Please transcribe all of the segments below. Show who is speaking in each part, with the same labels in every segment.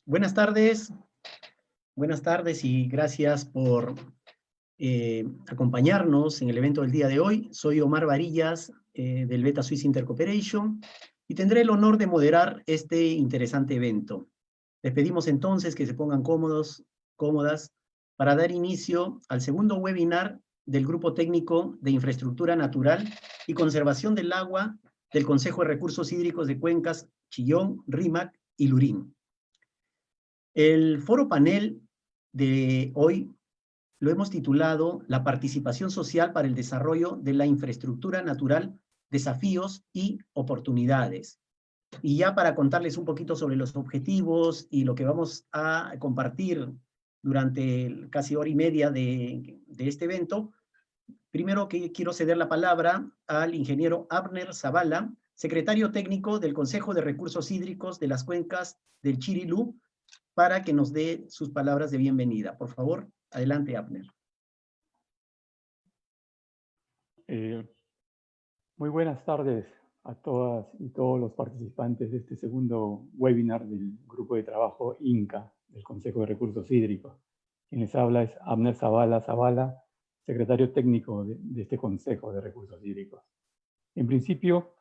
Speaker 1: Buenas tardes y gracias por acompañarnos en el evento del día de hoy. Soy Omar Varillas del Beta Swiss Intercooperation y tendré el honor de moderar este interesante evento. Les pedimos entonces que se pongan cómodos, cómodas, para dar inicio al segundo webinar del Grupo Técnico de Infraestructura Natural y Conservación del Agua del Consejo de Recursos Hídricos de Cuencas, Chillón, Rímac y Lurín. El foro panel de hoy lo hemos titulado La participación social para el desarrollo de la infraestructura natural, desafíos y oportunidades. Y ya para contarles un poquito sobre los objetivos y lo que vamos a compartir durante casi hora y media de este evento, primero que quiero ceder la palabra al ingeniero Abner Zavala, secretario técnico del Consejo de Recursos Hídricos de las Cuencas del Chirilú, para que nos dé sus palabras de bienvenida. Por favor, adelante, Abner.
Speaker 2: Muy buenas tardes a todas y todos los participantes de este segundo webinar del Grupo de Trabajo INCA, del Consejo de Recursos Hídricos. Quien les habla es Abner Zavala, secretario técnico de este Consejo de Recursos Hídricos. En principio,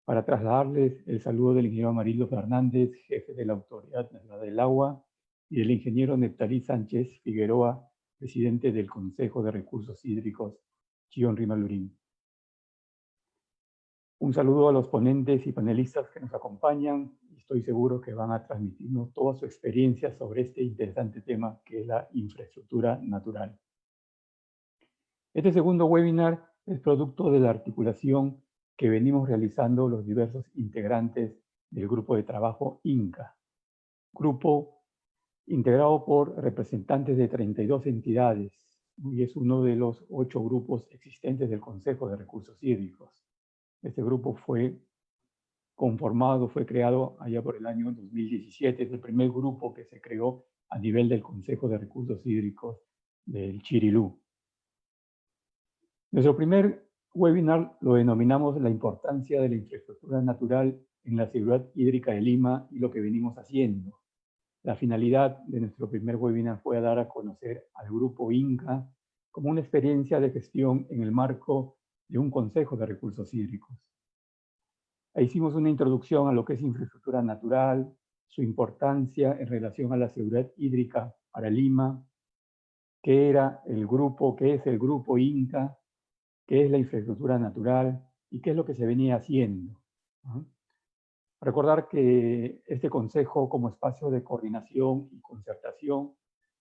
Speaker 2: para trasladarles el saludo del ingeniero Amarildo Fernández, jefe de la Autoridad Nacional del Agua, y del ingeniero Neptalí Sánchez Figueroa, presidente del Consejo de Recursos Hídricos Chillón, Rímac, Lurín. Un saludo a los ponentes y panelistas que nos acompañan. Estoy seguro que van a transmitirnos toda su experiencia sobre este interesante tema que es la infraestructura natural. Este segundo webinar es producto de la articulación que venimos realizando los diversos integrantes del grupo de trabajo INCA, grupo integrado por representantes de 32 entidades y es uno de los 8 grupos existentes del Consejo de Recursos Hídricos. Este grupo fue creado allá por el año 2017, es el primer grupo que se creó a nivel del Consejo de Recursos Hídricos del Chirilú. Nuestro primer webinar lo denominamos la importancia de la infraestructura natural en la seguridad hídrica de Lima y lo que venimos haciendo. La finalidad de nuestro primer webinar fue dar a conocer al grupo INCA como una experiencia de gestión en el marco de un Consejo de Recursos Hídricos. Ahí hicimos una introducción a lo que es infraestructura natural, su importancia en relación a la seguridad hídrica para Lima, qué era el grupo, qué es el grupo INCA, qué es la infraestructura natural y qué es lo que se venía haciendo. Recordar que este consejo, como espacio de coordinación y concertación,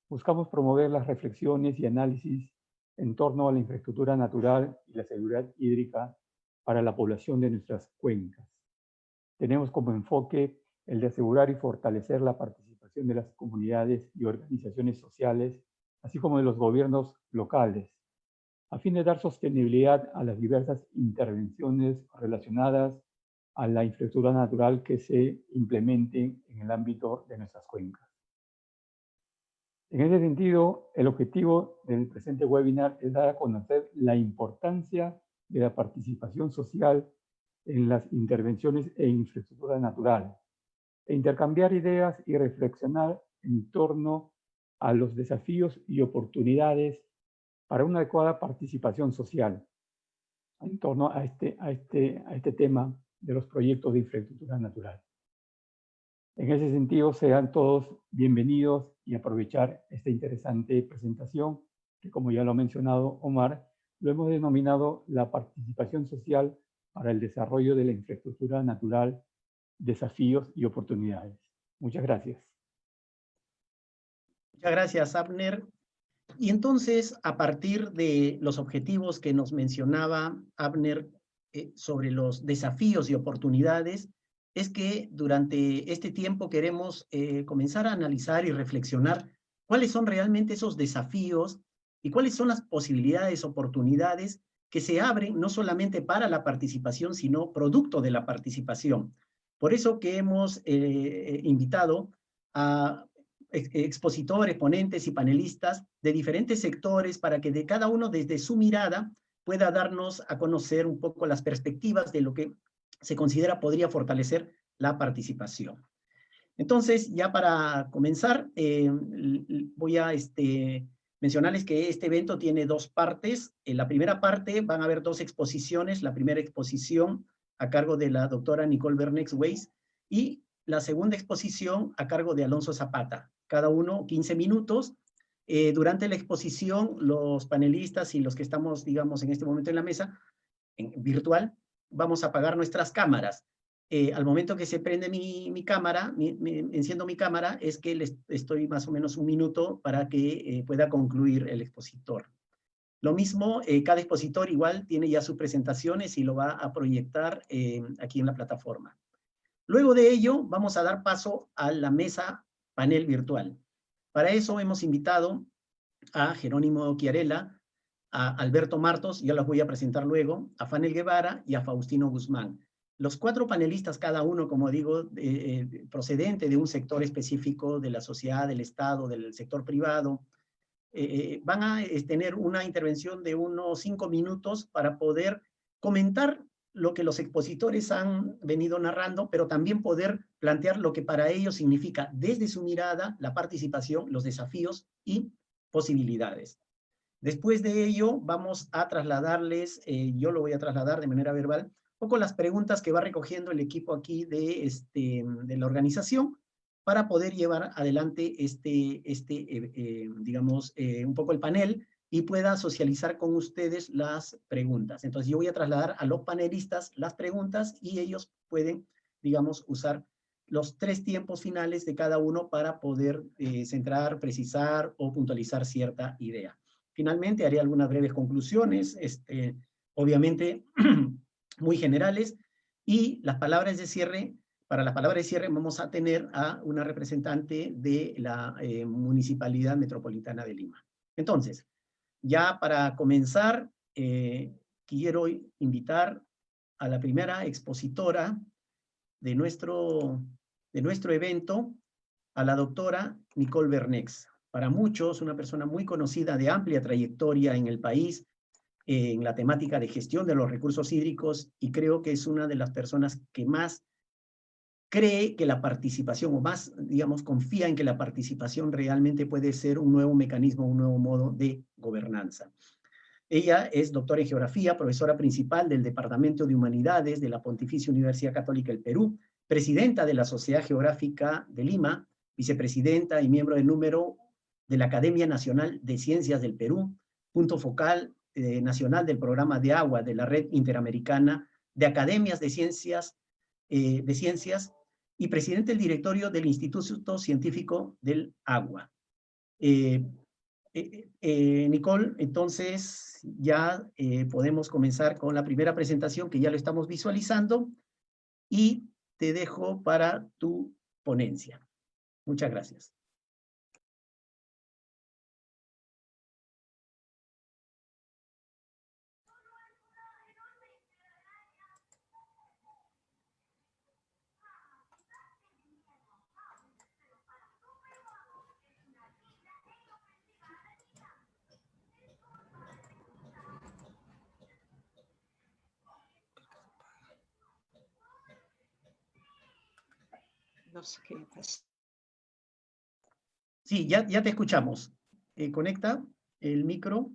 Speaker 2: buscamos promover las reflexiones y análisis en torno a la infraestructura natural y la seguridad hídrica para la población de nuestras cuencas. Tenemos como enfoque el de asegurar y fortalecer la participación de las comunidades y organizaciones sociales, así como de los gobiernos locales, a fin de dar sostenibilidad a las diversas intervenciones relacionadas a la infraestructura natural que se implementen en el ámbito de nuestras cuencas. En ese sentido, el objetivo del presente webinar es dar a conocer la importancia de la participación social en las intervenciones en infraestructura natural, e intercambiar ideas y reflexionar en torno a los desafíos y oportunidades para una adecuada participación social en torno a este tema de los proyectos de infraestructura natural. En ese sentido, sean todos bienvenidos y aprovechar esta interesante presentación que, como ya lo ha mencionado Omar, lo hemos denominado la participación social para el desarrollo de la infraestructura natural, desafíos y oportunidades. Muchas gracias.
Speaker 1: Muchas gracias, Abner. Y entonces, a partir de los objetivos que nos mencionaba Abner sobre los desafíos y oportunidades, es que durante este tiempo queremos comenzar a analizar y reflexionar cuáles son realmente esos desafíos y cuáles son las posibilidades, oportunidades que se abren no solamente para la participación, sino producto de la participación. Por eso que hemos invitado a expositores, ponentes y panelistas de diferentes sectores para que de cada uno desde su mirada pueda darnos a conocer un poco las perspectivas de lo que se considera podría fortalecer la participación. Entonces, ya para comenzar, voy a mencionarles que este evento tiene dos partes. En la primera parte van a haber dos exposiciones. La primera exposición a cargo de la doctora Nicole Bernex-Weiss y la segunda exposición a cargo de Alonso Zapata. Cada uno 15 minutos. Durante la exposición, los panelistas y los que estamos, digamos, en este momento en la mesa, virtual, vamos a apagar nuestras cámaras. Al momento que se prende mi cámara, enciendo mi cámara, es que estoy más o menos un minuto para que pueda concluir el expositor. Lo mismo, cada expositor igual tiene ya sus presentaciones y lo va a proyectar aquí en la plataforma. Luego de ello, vamos a dar paso a la mesa panel virtual. Para eso hemos invitado a Jerónimo Chiarella, a Alberto Martos, ya los voy a presentar luego, a Fanel Guevara y a Faustino Guzmán. Los 4 panelistas, cada uno, como digo, procedente de un sector específico de la sociedad, del Estado, del sector privado, van a tener una intervención de unos 5 minutos para poder comentar lo que los expositores han venido narrando, pero también poder plantear lo que para ellos significa, desde su mirada, la participación, los desafíos y posibilidades. Después de ello, vamos a trasladarles, yo lo voy a trasladar de manera verbal, un poco las preguntas que va recogiendo el equipo aquí de la organización para poder llevar adelante digamos, un poco el panel y pueda socializar con ustedes las preguntas. Entonces, yo voy a trasladar a los panelistas las preguntas y ellos pueden, digamos, usar los 3 tiempos finales de cada uno para poder centrar, precisar o puntualizar cierta idea. Finalmente, haré algunas breves conclusiones, obviamente muy generales, y las palabras de cierre. Para las palabras de cierre vamos a tener a una representante de la Municipalidad Metropolitana de Lima. Entonces, ya para comenzar, quiero invitar a la primera expositora de nuestro evento, a la doctora Nicole Bernex. Para muchos, una persona muy conocida de amplia trayectoria en el país, en la temática de gestión de los recursos hídricos, y creo que es una de las personas que más cree que la participación, o más, digamos, confía en que la participación realmente puede ser un nuevo mecanismo, un nuevo modo de gobernanza. Ella es doctora en Geografía, profesora principal del Departamento de Humanidades de la Pontificia Universidad Católica del Perú, presidenta de la Sociedad Geográfica de Lima, vicepresidenta y miembro del número de la Academia Nacional de Ciencias del Perú, punto focal nacional del Programa de Agua de la Red Interamericana de Academias de Ciencias, y presidente del directorio del Instituto Científico del Agua. Nicole, entonces ya podemos comenzar con la primera presentación que ya lo estamos visualizando y te dejo para tu ponencia. Muchas gracias.
Speaker 3: No sé qué pasa.
Speaker 1: Sí, ya te escuchamos. Conecta el micro.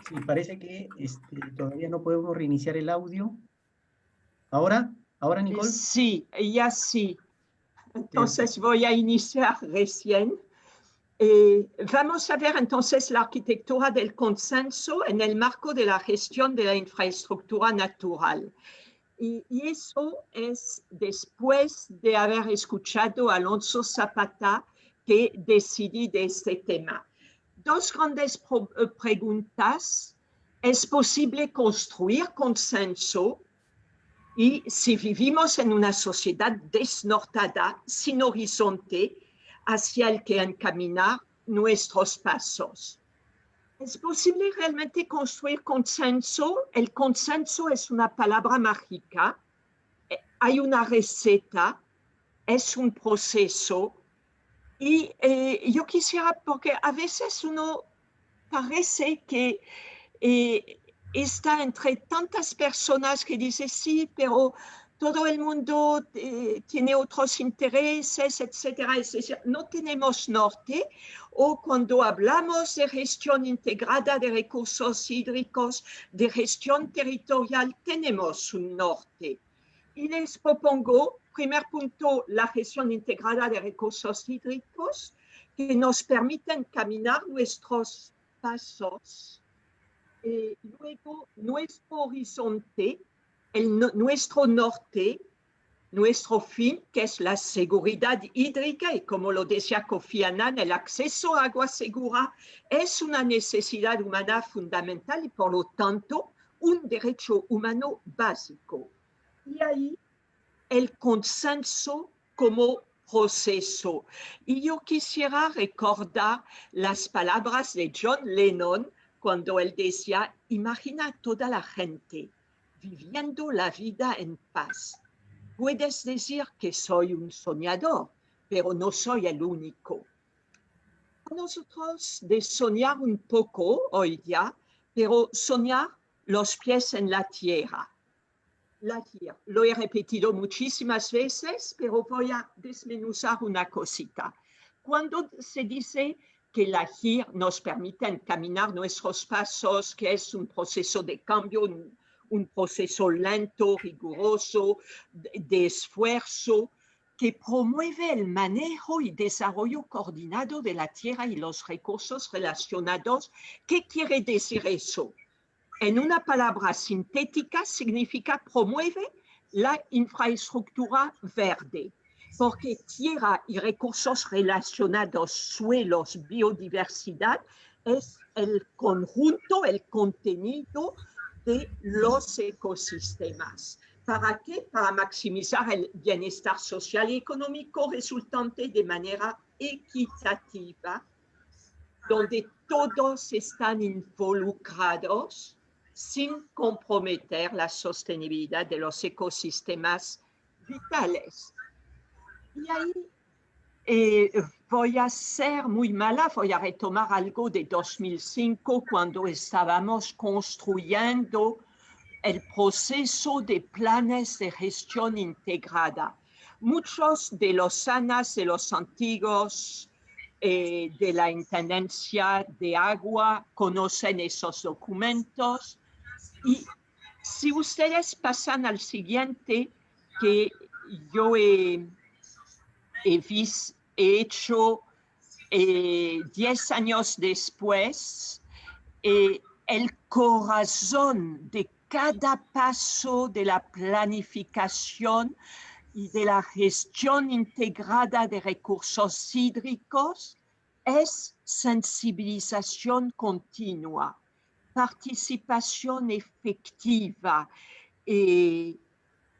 Speaker 1: Sí, parece que todavía no podemos reiniciar el audio. ¿Ahora? ¿Ahora, Nicole?
Speaker 3: Sí, ya sí. Entonces voy a iniciar recién. Vamos a ver entonces la arquitectura del consenso en el marco de la gestión de la infraestructura natural. Y eso es después de haber escuchado a Alonso Zapata que decidí de este tema. Dos grandes preguntas. ¿Es posible construir consenso? Y si vivimos en una sociedad desnortada, sin horizonte, hacia el que encaminar nuestros pasos. ¿Es posible realmente construir consenso? El consenso es una palabra mágica, hay una receta, es un proceso. Y yo quisiera, porque a veces uno parece que está entre tantas personas que dicen sí, pero todo el mundo tiene otros intereses, etcétera, etcétera. No tenemos norte, o cuando hablamos de gestión integrada de recursos hídricos, de gestión territorial, tenemos un norte. Y les propongo, primer punto, la gestión integrada de recursos hídricos, que nos permiten caminar nuestros pasos. Luego, nuestro horizonte, nuestro norte, nuestro fin, que es la seguridad hídrica, y como lo decía Kofi Annan, el acceso a agua segura es una necesidad humana fundamental y, por lo tanto, un derecho humano básico. Y ahí, el consenso como proceso. Y yo quisiera recordar las palabras de John Lennon cuando él decía, imagina a toda la gente viviendo la vida en paz. Puedes decir que soy un soñador, pero no soy el único. Nosotros de soñar un poco hoy día, pero soñar los pies en la tierra. La GIR. Lo he repetido muchísimas veces, pero voy a desmenuzar una cosita. Cuando se dice que la GIR nos permite encaminar nuestros pasos, que es un proceso de cambio, un proceso lento, riguroso, de esfuerzo, que promueve el manejo y desarrollo coordinado de la tierra y los recursos relacionados. ¿Qué quiere decir eso? En una palabra sintética significa promueve la infraestructura verde, porque tierra y recursos relacionados, suelos, biodiversidad, es el conjunto, el contenido de los ecosistemas. ¿Para qué? Para maximizar el bienestar social y económico resultante de manera equitativa, donde todos están involucrados sin comprometer la sostenibilidad de los ecosistemas vitales. Y ahí voy a ser muy mala, voy a retomar algo de 2005, cuando estábamos construyendo el proceso de planes de gestión integrada. Muchos de los SANAs, de los antiguos de la Intendencia de Agua, conocen esos documentos. Y si ustedes pasan al siguiente, que yo he hecho 10 años después, el corazón de cada paso de la planificación y de la gestión integrada de recursos hídricos es sensibilización continua, participación efectiva,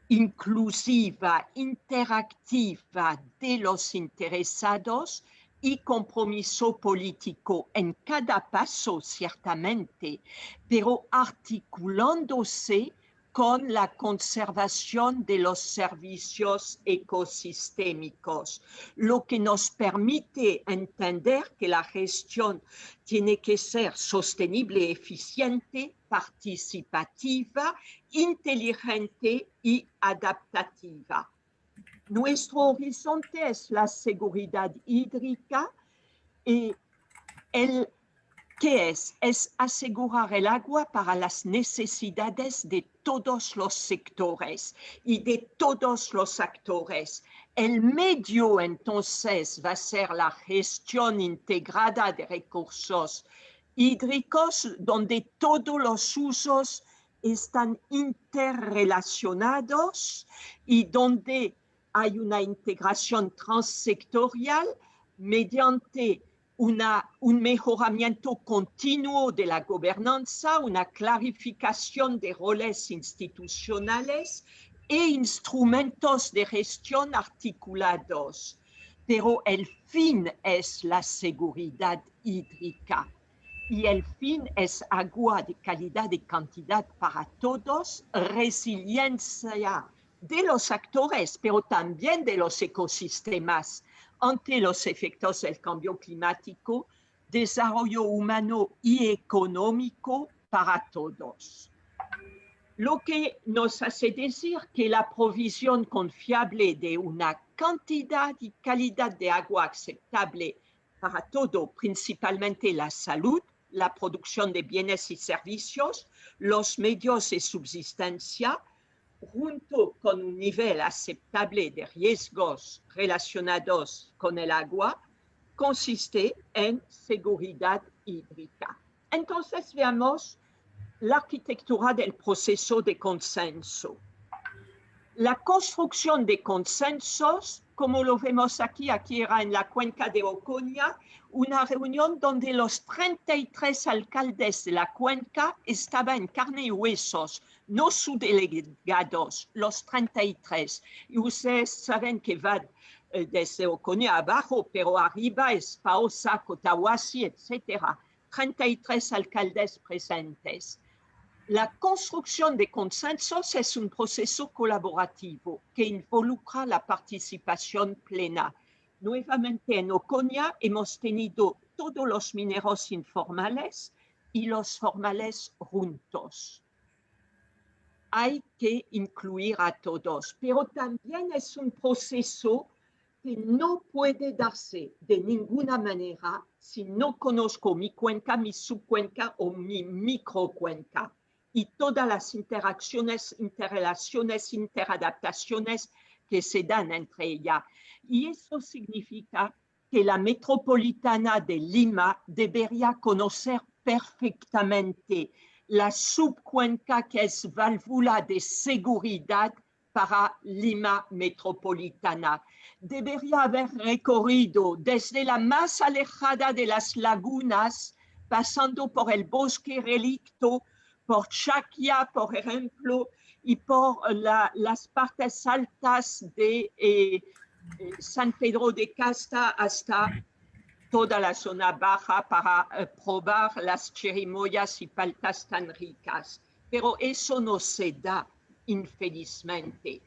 Speaker 3: inclusiva, interactiva de los interesados y compromiso político en cada paso, ciertamente, pero articulándose con la conservación de los servicios ecosistémicos, lo que nos permite entender que la gestión tiene que ser sostenible, eficiente, participativa, inteligente y adaptativa. Nuestro horizonte es la seguridad hídrica y ¿qué es? Es asegurar el agua para las necesidades de todos los sectores y de todos los actores. El medio, entonces, va a ser la gestión integrada de recursos hídricos, donde todos los usos están interrelacionados y donde hay una integración transsectorial mediante un mejoramiento continuo de la gobernanza, una clarificación de roles institucionales e instrumentos de gestión articulados, pero el fin es la seguridad hídrica. Y el fin es agua de calidad y cantidad para todos, resiliencia de los actores, pero también de los ecosistemas ante los efectos del cambio climático, desarrollo humano y económico para todos. Lo que nos hace decir que la provisión confiable de una cantidad y calidad de agua aceptable para todo, principalmente la salud, la producción de bienes y servicios, los medios de subsistencia, junto con un nivel aceptable de riesgos relacionados con el agua, consiste en seguridad hídrica. Entonces veamos la arquitectura del proceso de consenso. La construcción de consensos, como lo vemos aquí era en la cuenca de Ocoña, una reunión donde los 33 alcaldes de la cuenca estaban en carne y huesos, no subdelegados, los 33. Y ustedes saben que va desde Ocoña abajo, pero arriba es Paosa, Cotahuasi, etc. 33 alcaldes presentes. La construcción de consensos es un proceso colaborativo que involucra la participación plena. Nuevamente en Ocoña hemos tenido todos los mineros informales y los formales juntos. Hay que incluir a todos, pero también es un proceso que no puede darse de ninguna manera si no conozco mi cuenca, mi subcuenca o mi microcuenca y todas las interacciones, interrelaciones, interadaptaciones que se dan entre ellas. Y eso significa que la metropolitana de Lima debería conocer perfectamente la subcuenca que es válvula de seguridad para Lima metropolitana. Debería haber recorrido desde la más alejada de las lagunas, pasando por el bosque relicto, por Chaquia, por ejemplo, y por las partes altas de San Pedro de Casta hasta toda la zona baja para probar las chirimoyas y paltas tan ricas. Pero eso no se da, infelizmente.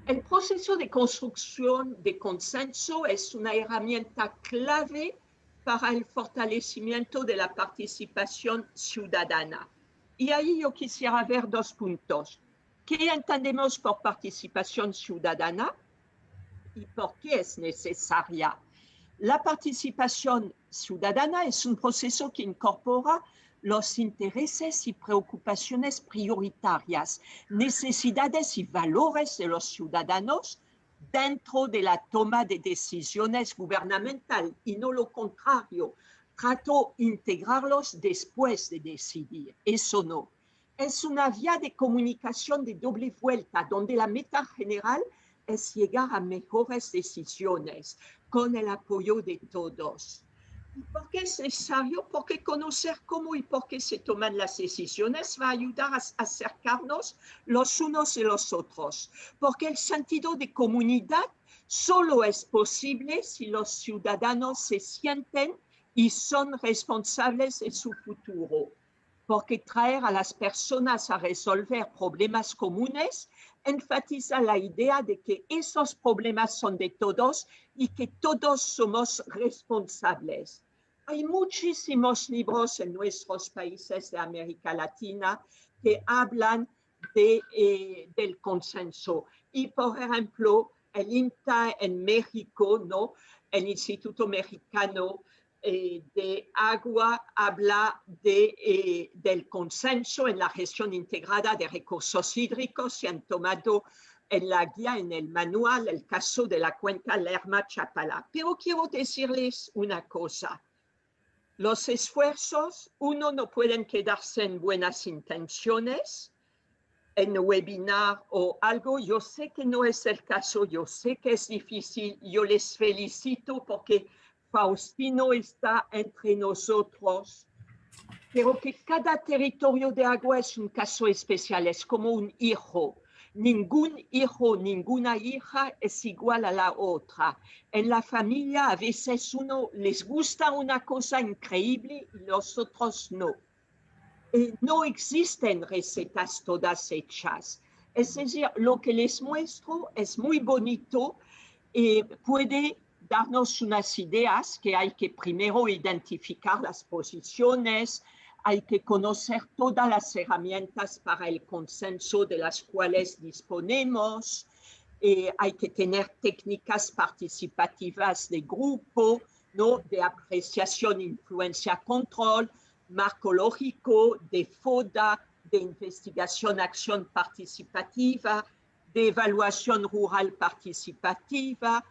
Speaker 3: El proceso de construcción de consenso es una herramienta clave para el fortalecimiento de la participación ciudadana. Y ahí yo quisiera ver dos puntos. ¿Qué entendemos por participación ciudadana y por qué es necesaria? La participación ciudadana es un proceso que incorpora los intereses y preocupaciones prioritarias, necesidades y valores de los ciudadanos dentro de la toma de decisiones gubernamental y no lo contrario. Trato de integrarlos después de decidir. Eso no. Es una vía de comunicación de doble vuelta, donde la meta general es llegar a mejores decisiones con el apoyo de todos. ¿Por qué es necesario? Porque conocer cómo y por qué se toman las decisiones va a ayudar a acercarnos los unos de los otros. Porque el sentido de comunidad solo es posible si los ciudadanos se sienten y son responsables de su futuro. Porque traer a las personas a resolver problemas comunes enfatiza la idea de que esos problemas son de todos y que todos somos responsables. Hay muchísimos libros en nuestros países de América Latina que hablan del consenso. Y, por ejemplo, el INTA en México, ¿no? El Instituto Mexicano de Agua habla del consenso en la gestión integrada de recursos hídricos y han tomado en la guía, en el manual, el caso de la cuenca Lerma-Chapala. Pero quiero decirles una cosa. Los esfuerzos, uno, no pueden quedarse en buenas intenciones, en webinar o algo. Yo sé que no es el caso, yo sé que es difícil, yo les felicito porque Faustino está entre nosotros, pero que cada territorio de agua es un caso especial, es como un hijo. Ningún hijo, ninguna hija es igual a la otra. En la familia a veces uno les gusta una cosa increíble y los otros no. No existen recetas todas hechas. Es decir, lo que les muestro es muy bonito y puede darnos unas ideas que hay que primero identificar las posiciones, hay que conocer todas las herramientas para el consenso de las cuales disponemos, hay que tener técnicas participativas de grupo, ¿no? De apreciación, influencia, control, marco lógico, de FODA, de investigación, acción participativa, de evaluación rural participativa,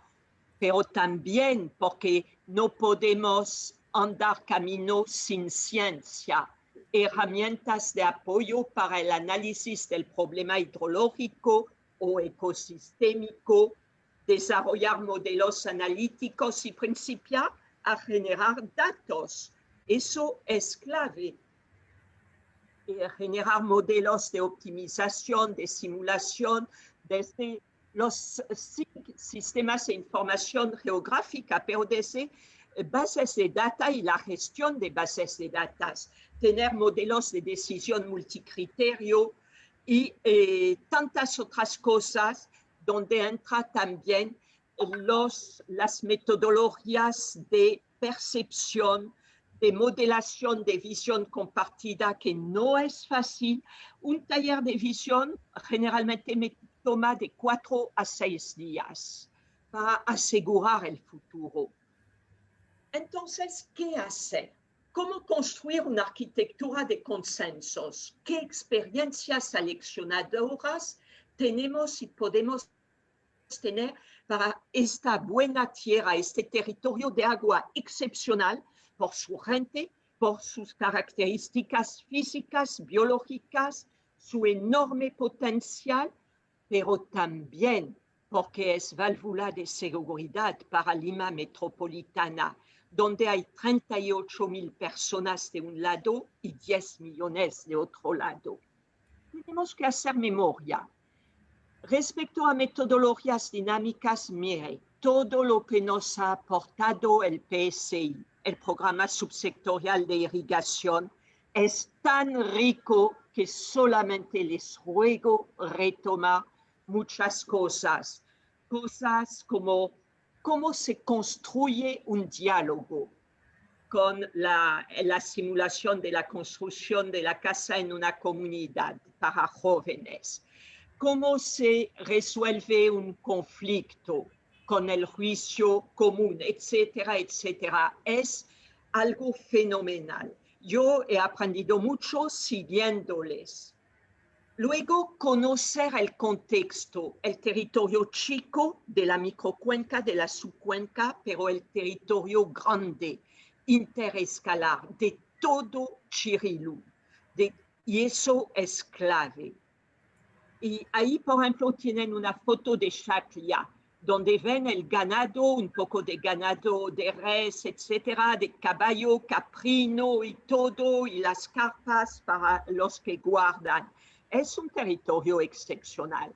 Speaker 3: pero también porque no podemos andar camino sin ciencia, herramientas de apoyo para el análisis del problema hidrológico o ecosistémico, desarrollar modelos analíticos y principiar a generar datos. Eso es clave. Generar modelos de optimización, de simulación, desde los sistemas de información geográfica, pero desde bases de datos y la gestión de bases de datos, tener modelos de decisión multicriterio y tantas otras cosas donde entra también las metodologías de percepción, de modelación de visión compartida, que no es fácil. Un taller de visión generalmente me toma de 4 a 6 días para asegurar el futuro. Entonces, ¿qué hacer? ¿Cómo construir una arquitectura de consensos? ¿Qué experiencias seleccionadoras tenemos y podemos tener para esta buena tierra, este territorio de agua excepcional por su gente, por sus características físicas, biológicas, su enorme potencial, pero también porque es válvula de seguridad para Lima metropolitana, donde hay 38,000 personas de un lado y 10 millones de otro lado. Tenemos que hacer memoria. Respecto a metodologías dinámicas, mire, todo lo que nos ha aportado el PSI, el Programa Subsectorial de Irrigación, es tan rico que solamente les ruego retomar muchas cosas. Cosas como cómo se construye un diálogo con la simulación de la construcción de la casa en una comunidad para jóvenes. Cómo se resuelve un conflicto con el juicio común, etcétera, etcétera. Es algo fenomenal. Yo he aprendido mucho siguiéndoles. Luego, conocer el contexto, el territorio chico de la microcuenca, de la subcuenca, pero el territorio grande, interescalar, de todo Chirilú. Y eso es clave. Y ahí, por ejemplo, tienen una foto de Chaclia, donde ven el ganado, un poco de ganado de res, etcétera, de caballo, caprino y todo, y las carpas para los que guardan. Es un territorio excepcional.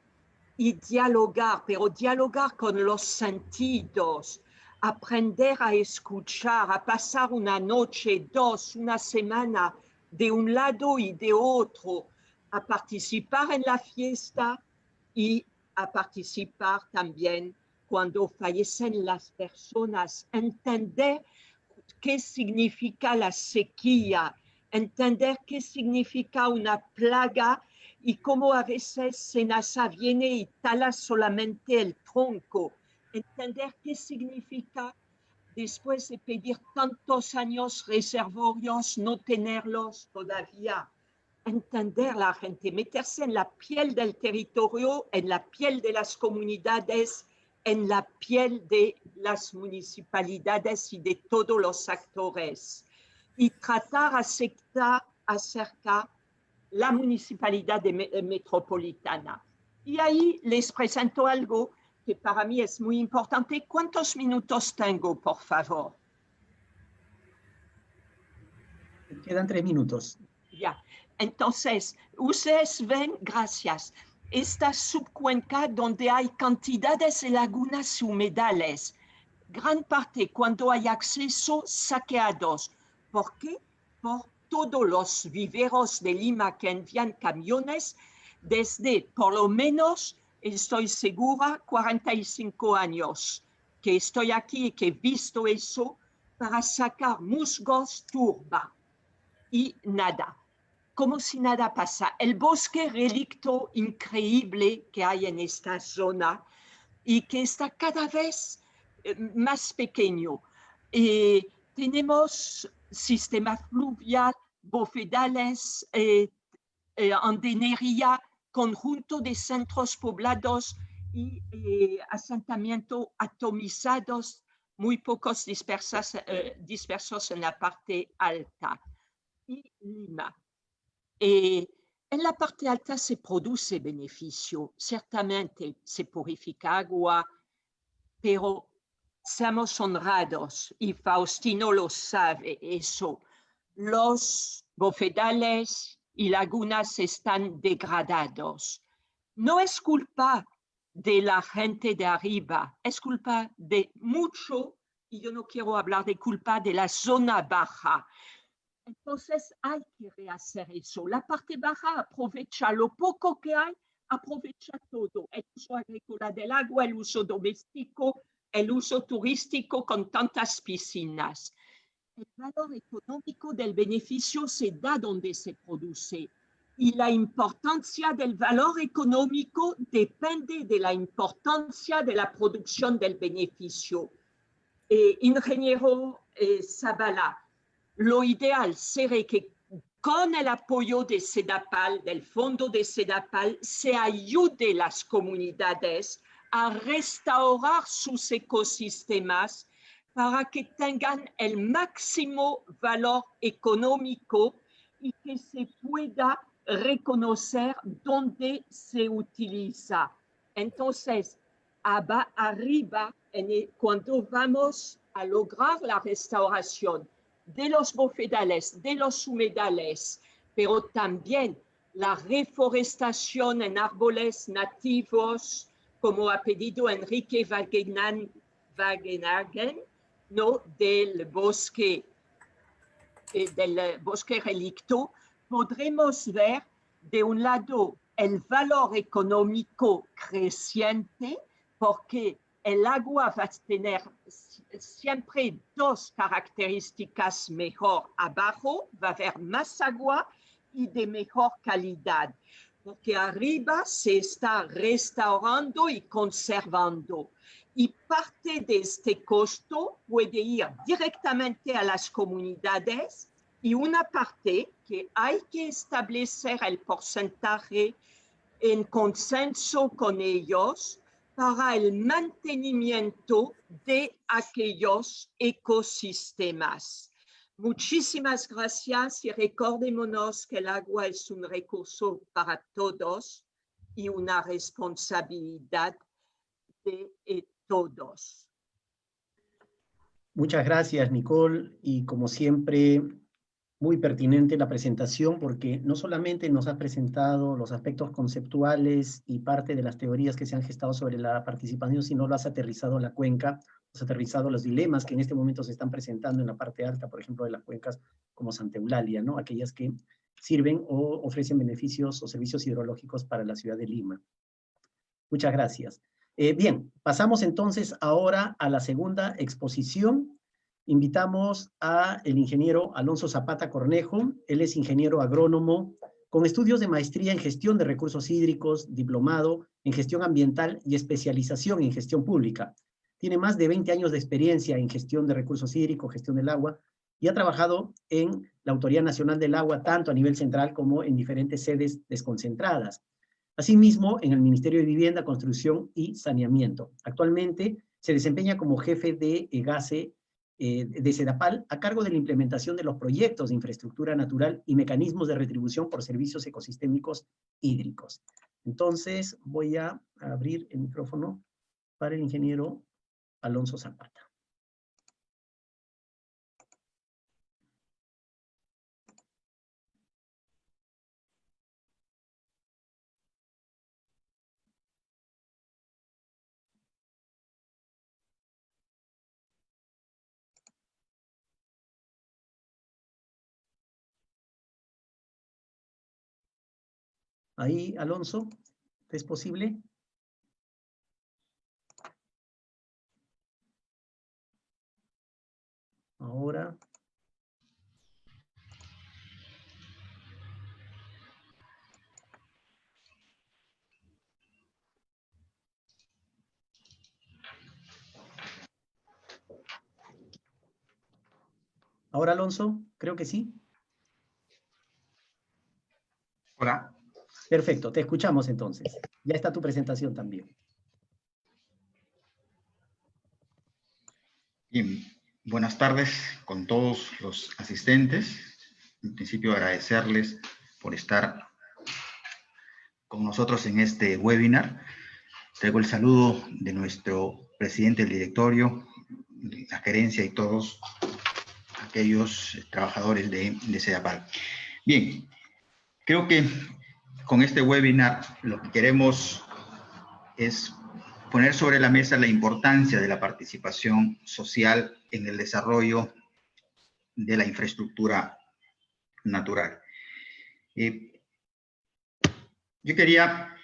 Speaker 3: Y dialogar, pero dialogar con los sentidos, aprender a escuchar, a pasar una noche, 2, una semana de un lado y de otro, a participar en la fiesta y a participar también cuando fallecen las personas, entender qué significa la sequía, entender qué significa una plaga y cómo a veces Senasa viene y tala solamente el tronco, entender qué significa después de pedir tantos años reservorios, no tenerlos todavía. Entender la gente, meterse en la piel del territorio, en la piel de las comunidades, en la piel de las municipalidades y de todos los actores. Y tratar acerca la municipalidad metropolitana. Y ahí les presento algo que para mí es muy importante. ¿Cuántos minutos tengo, por favor?
Speaker 1: Quedan 3 minutos.
Speaker 3: Ya. Entonces, ustedes ven, gracias, esta subcuenca donde hay cantidades de lagunas humedales, gran parte cuando hay acceso saqueados. ¿Por qué? Por todos los viveros de Lima que envían camiones desde, por lo menos, estoy segura, 45 años que estoy aquí y que he visto eso para sacar musgos, turba y nada. Como si nada pasa. El bosque relicto increíble que hay en esta zona y que está cada vez más pequeño. Tenemos sistema fluvial, bofedales, andenería, conjunto de centros poblados y asentamientos atomizados, muy pocos dispersos en la parte alta. Y Lima. En la parte alta se produce beneficio, ciertamente se purifica agua, pero seamos honrados, y Faustino lo sabe eso, los bofedales y lagunas están degradados. No es culpa de la gente de arriba, es culpa de mucho, y yo no quiero hablar de culpa de la zona baja. Entonces hay que rehacer eso. La parte baja aprovecha lo poco que hay, aprovecha todo. El uso agrícola del agua, el uso doméstico, el uso turístico con tantas piscinas. El valor económico del beneficio se da donde se produce. Y la importancia del valor económico depende de la importancia de la producción del beneficio. Ingeniero Zabala, lo ideal sería que con el apoyo de SEDAPAL, del fondo de SEDAPAL, se ayude a las comunidades a restaurar sus ecosistemas para que tengan el máximo valor económico y que se pueda reconocer dónde se utiliza. Entonces, arriba, cuando vamos a lograr la restauración de los bofedales, de los humedales, pero también la reforestación en árboles nativos, como ha pedido Enrique Wagenagen, ¿no? Del bosque relicto, podremos ver de un lado el valor económico creciente, porque el agua va a tener siempre dos características mejor. Abajo va a haber más agua y de mejor calidad, porque arriba se está restaurando y conservando. Y parte de este costo puede ir directamente a las comunidades y una parte que hay que establecer el porcentaje en consenso con ellos para el mantenimiento de aquellos ecosistemas. Muchísimas gracias y recordémonos que el agua es un recurso para todos y una responsabilidad de todos.
Speaker 1: Muchas gracias, Nicole, y como siempre, muy pertinente la presentación porque no solamente nos has presentado los aspectos conceptuales y parte de las teorías que se han gestado sobre la participación, sino lo has aterrizado a la cuenca, has aterrizado los dilemas que en este momento se están presentando en la parte alta, por ejemplo, de las cuencas como Santa Eulalia, ¿no? Aquellas que sirven o ofrecen beneficios o servicios hidrológicos para la ciudad de Lima. Muchas gracias. Bien, pasamos entonces ahora a la segunda exposición. Invitamos al ingeniero Alonso Zapata Cornejo. Él es ingeniero agrónomo con estudios de maestría en gestión de recursos hídricos, diplomado en gestión ambiental y especialización en gestión pública. Tiene más de 20 años de experiencia en gestión de recursos hídricos, gestión del agua, y ha trabajado en la Autoridad Nacional del Agua, tanto a nivel central como en diferentes sedes desconcentradas. Asimismo, en el Ministerio de Vivienda, Construcción y Saneamiento. Actualmente se desempeña como jefe de EGACE de SEDAPAL a cargo de la implementación de los proyectos de infraestructura natural y mecanismos de retribución por servicios ecosistémicos hídricos. Entonces, voy a abrir el micrófono para el ingeniero Alonso Zapata. Ahí, Alonso, ¿es posible? Ahora. Ahora, Alonso, creo que sí.
Speaker 4: Hola.
Speaker 1: Perfecto, te escuchamos entonces. Ya está tu presentación también.
Speaker 4: Bien, buenas tardes con todos los asistentes. En principio, agradecerles por estar con nosotros en este webinar. Traigo el saludo de nuestro presidente del directorio, la gerencia y todos aquellos trabajadores de CEDAPAL. Bien, creo que con este webinar lo que queremos es poner sobre la mesa la importancia de la participación social en el desarrollo de la infraestructura natural. Yo quería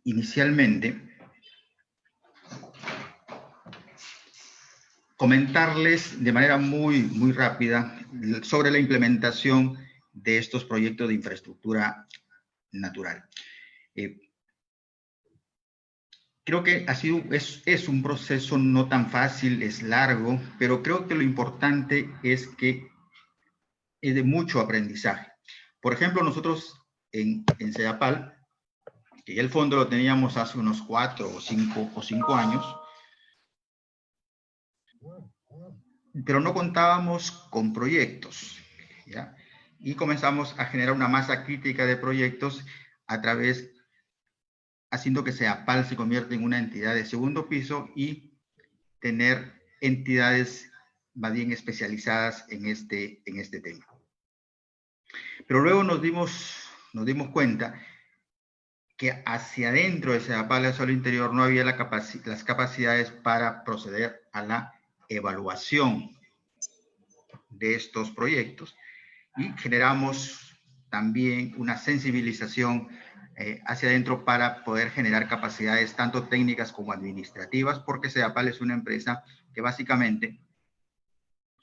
Speaker 4: inicialmente comentarles de manera muy rápida sobre la implementación de estos proyectos de infraestructura natural. Creo que es un proceso no tan fácil, es largo, pero creo que lo importante es que es de mucho aprendizaje. Por ejemplo, nosotros en CEDAPAL, que ya el fondo lo teníamos hace unos 4 o 5 años, pero no contábamos con proyectos, ¿ya? Y comenzamos a generar una masa crítica de proyectos haciendo que CEDAPAL se convierta en una entidad de segundo piso y tener entidades más bien especializadas en este tema. Pero luego nos dimos cuenta que hacia adentro de CEDAPAL, hacia el interior, no había las capacidades para proceder a la evaluación de estos proyectos y generamos también una sensibilización hacia adentro para poder generar capacidades tanto técnicas como administrativas, porque CEDAPAL es una empresa que básicamente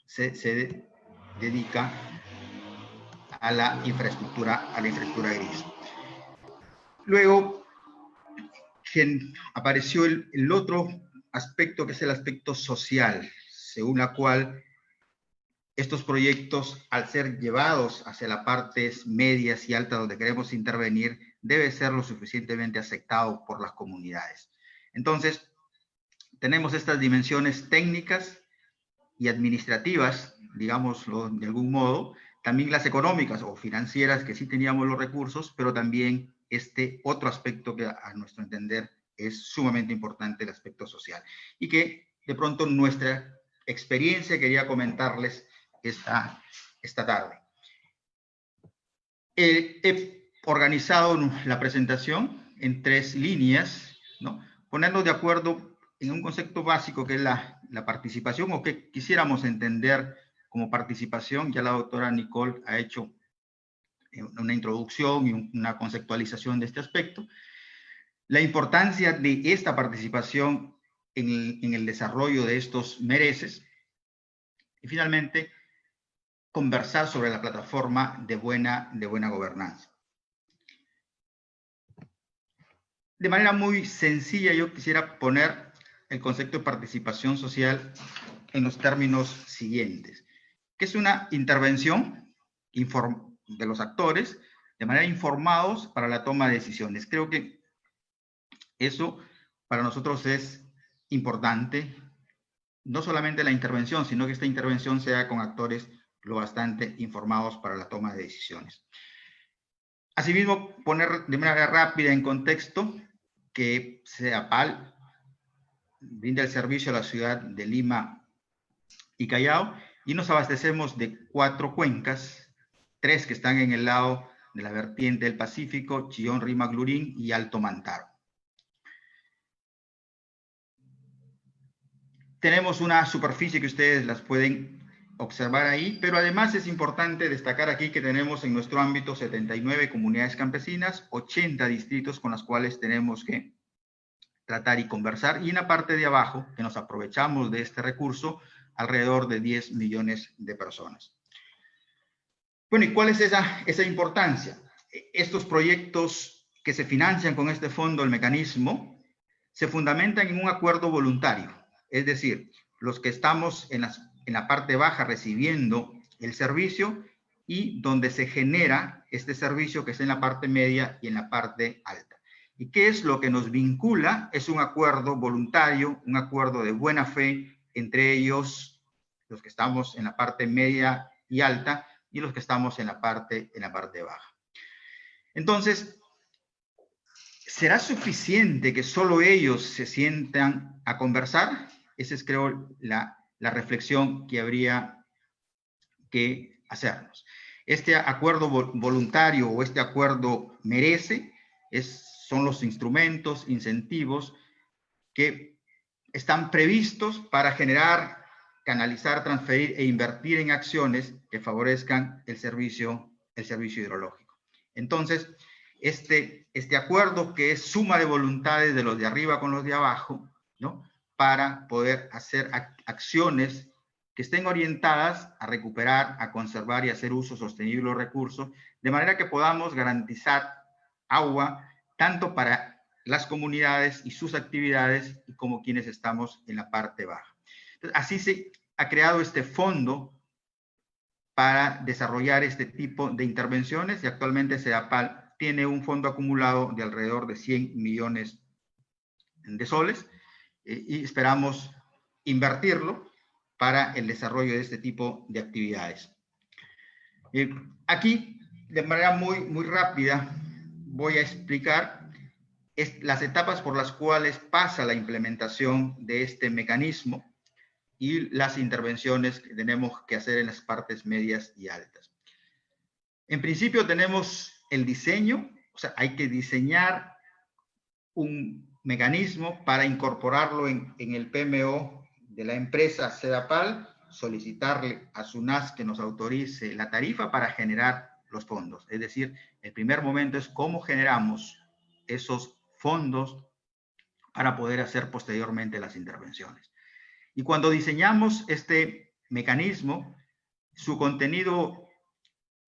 Speaker 4: se dedica a la infraestructura gris. Luego apareció el otro aspecto, que es el aspecto social, según la cual estos proyectos, al ser llevados hacia las partes medias y altas donde queremos intervenir, debe ser lo suficientemente aceptado por las comunidades. Entonces, tenemos estas dimensiones técnicas y administrativas, digámoslo de algún modo, también las económicas o financieras, que sí teníamos los recursos, pero también este otro aspecto que a nuestro entender es sumamente importante, el aspecto social. Y que de pronto nuestra experiencia quería comentarles esta tarde. He organizado la presentación en 3 líneas, ¿no? Ponernos de acuerdo en un concepto básico que es la participación, o que quisiéramos entender como participación. Ya la doctora Nicole ha hecho una introducción y una conceptualización de este aspecto. La importancia de esta participación en el desarrollo de estos mereces. Y finalmente, conversar sobre la plataforma de buena gobernanza. De manera muy sencilla, yo quisiera poner el concepto de participación social en los términos siguientes, que es una intervención de los actores de manera informados para la toma de decisiones. Creo que eso para nosotros es importante, no solamente la intervención, sino que esta intervención sea con actores lo bastante informados para la toma de decisiones. Asimismo, poner de manera rápida en contexto que CEDAPAL brinda el servicio a la ciudad de Lima y Callao, y nos abastecemos de 4 cuencas, 3 que están en el lado de la vertiente del Pacífico: Chillón, Rímac, Lurín y Alto Mantaro. Tenemos una superficie que ustedes las pueden observar ahí, pero además es importante destacar aquí que tenemos en nuestro ámbito 79 comunidades campesinas, 80 distritos con los cuales tenemos que tratar y conversar, y en la parte de abajo, que nos aprovechamos de este recurso, alrededor de 10 millones de personas. Bueno, ¿y cuál es esa importancia? Estos proyectos que se financian con este fondo, el mecanismo, se fundamentan en un acuerdo voluntario, es decir, los que estamos en la parte baja recibiendo el servicio y donde se genera este servicio que es en la parte media y en la parte alta. ¿Y qué es lo que nos vincula? Es un acuerdo voluntario, un acuerdo de buena fe entre ellos, los que estamos en la parte media y alta, y los que estamos en la parte baja. Entonces, ¿será suficiente que solo ellos se sientan a conversar? Esa es, creo, la reflexión que habría que hacernos. Este acuerdo voluntario o este acuerdo merece, son los instrumentos, incentivos que están previstos para generar, canalizar, transferir e invertir en acciones que favorezcan el servicio hidrológico. Entonces, este acuerdo que es suma de voluntades de los de arriba con los de abajo, ¿no? Para poder hacer acciones que estén orientadas a recuperar, a conservar y hacer uso sostenible de los recursos, de manera que podamos garantizar agua tanto para las comunidades y sus actividades como quienes estamos en la parte baja. Entonces, así se ha creado este fondo para desarrollar este tipo de intervenciones y actualmente SEDAPAL tiene un fondo acumulado de alrededor de 100 millones de soles y esperamos invertirlo para el desarrollo de este tipo de actividades. Aquí, de manera muy rápida, voy a explicar las etapas por las cuales pasa la implementación de este mecanismo y las intervenciones que tenemos que hacer en las partes medias y altas. En principio tenemos el diseño, o sea, hay que diseñar un mecanismo para incorporarlo en el PMO de la empresa SEDAPAL, solicitarle a SUNAS que nos autorice la tarifa para generar los fondos. Es decir, el primer momento es cómo generamos esos fondos para poder hacer posteriormente las intervenciones. Y cuando diseñamos este mecanismo, su contenido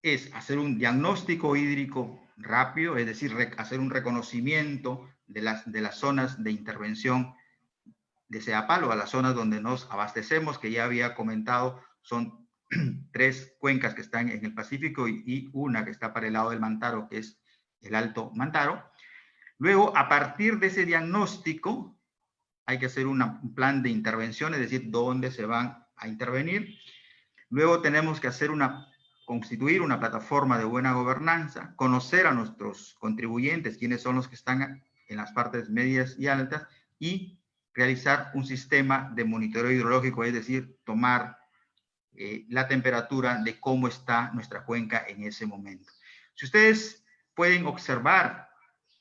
Speaker 4: es hacer un diagnóstico hídrico rápido, es decir, hacer un reconocimiento de las zonas de intervención de SEDAPAL o a las zonas donde nos abastecemos, que ya había comentado, son 3 cuencas que están en el Pacífico y una que está para el lado del Mantaro, que es el Alto Mantaro. Luego, a partir de ese diagnóstico, hay que hacer un plan de intervención, es decir, dónde se van a intervenir. Luego tenemos que constituir una plataforma de buena gobernanza, conocer a nuestros contribuyentes, quiénes son los que están en las partes medias y altas, y realizar un sistema de monitoreo hidrológico, es decir, tomar la temperatura de cómo está nuestra cuenca en ese momento. Si ustedes pueden observar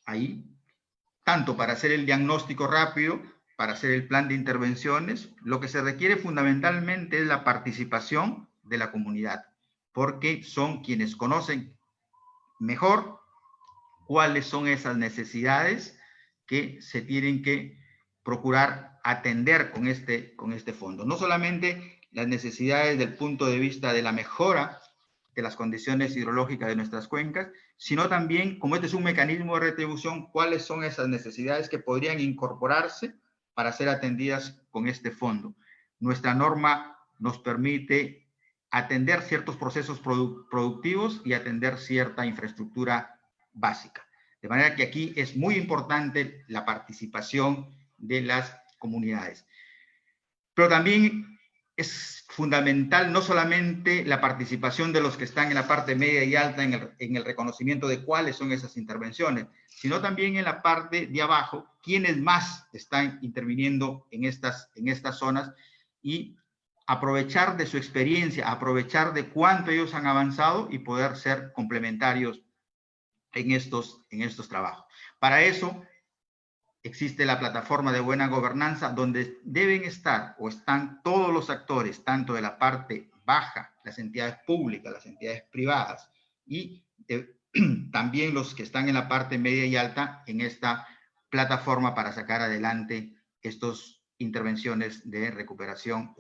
Speaker 4: ahí, tanto para hacer el diagnóstico rápido, para hacer el plan de intervenciones, lo que se requiere fundamentalmente es la participación de la comunidad, porque son quienes conocen mejor cuáles son esas necesidades que se tienen que procurar atender con este fondo. No solamente las necesidades del punto de vista de la mejora de las condiciones hidrológicas de nuestras cuencas, sino también, como este es un mecanismo de retribución, cuáles son esas necesidades que podrían incorporarse para ser atendidas con este fondo. Nuestra norma nos permite atender ciertos procesos productivos y atender cierta infraestructura básica. De manera que aquí es muy importante la participación de las comunidades. Pero también es fundamental no solamente la participación de los que están en la parte media y alta en el reconocimiento de cuáles son esas intervenciones, sino también en la parte de abajo, quienes más están interviniendo en estas zonas y aprovechar de su experiencia, aprovechar de cuánto ellos han avanzado y poder ser complementarios en estos trabajos. Para eso existe la plataforma de buena gobernanza donde deben estar o están todos los actores, tanto de la parte baja, las entidades públicas, las entidades privadas y también los que están en la parte media y alta en esta plataforma para sacar adelante estas intervenciones de recuperación,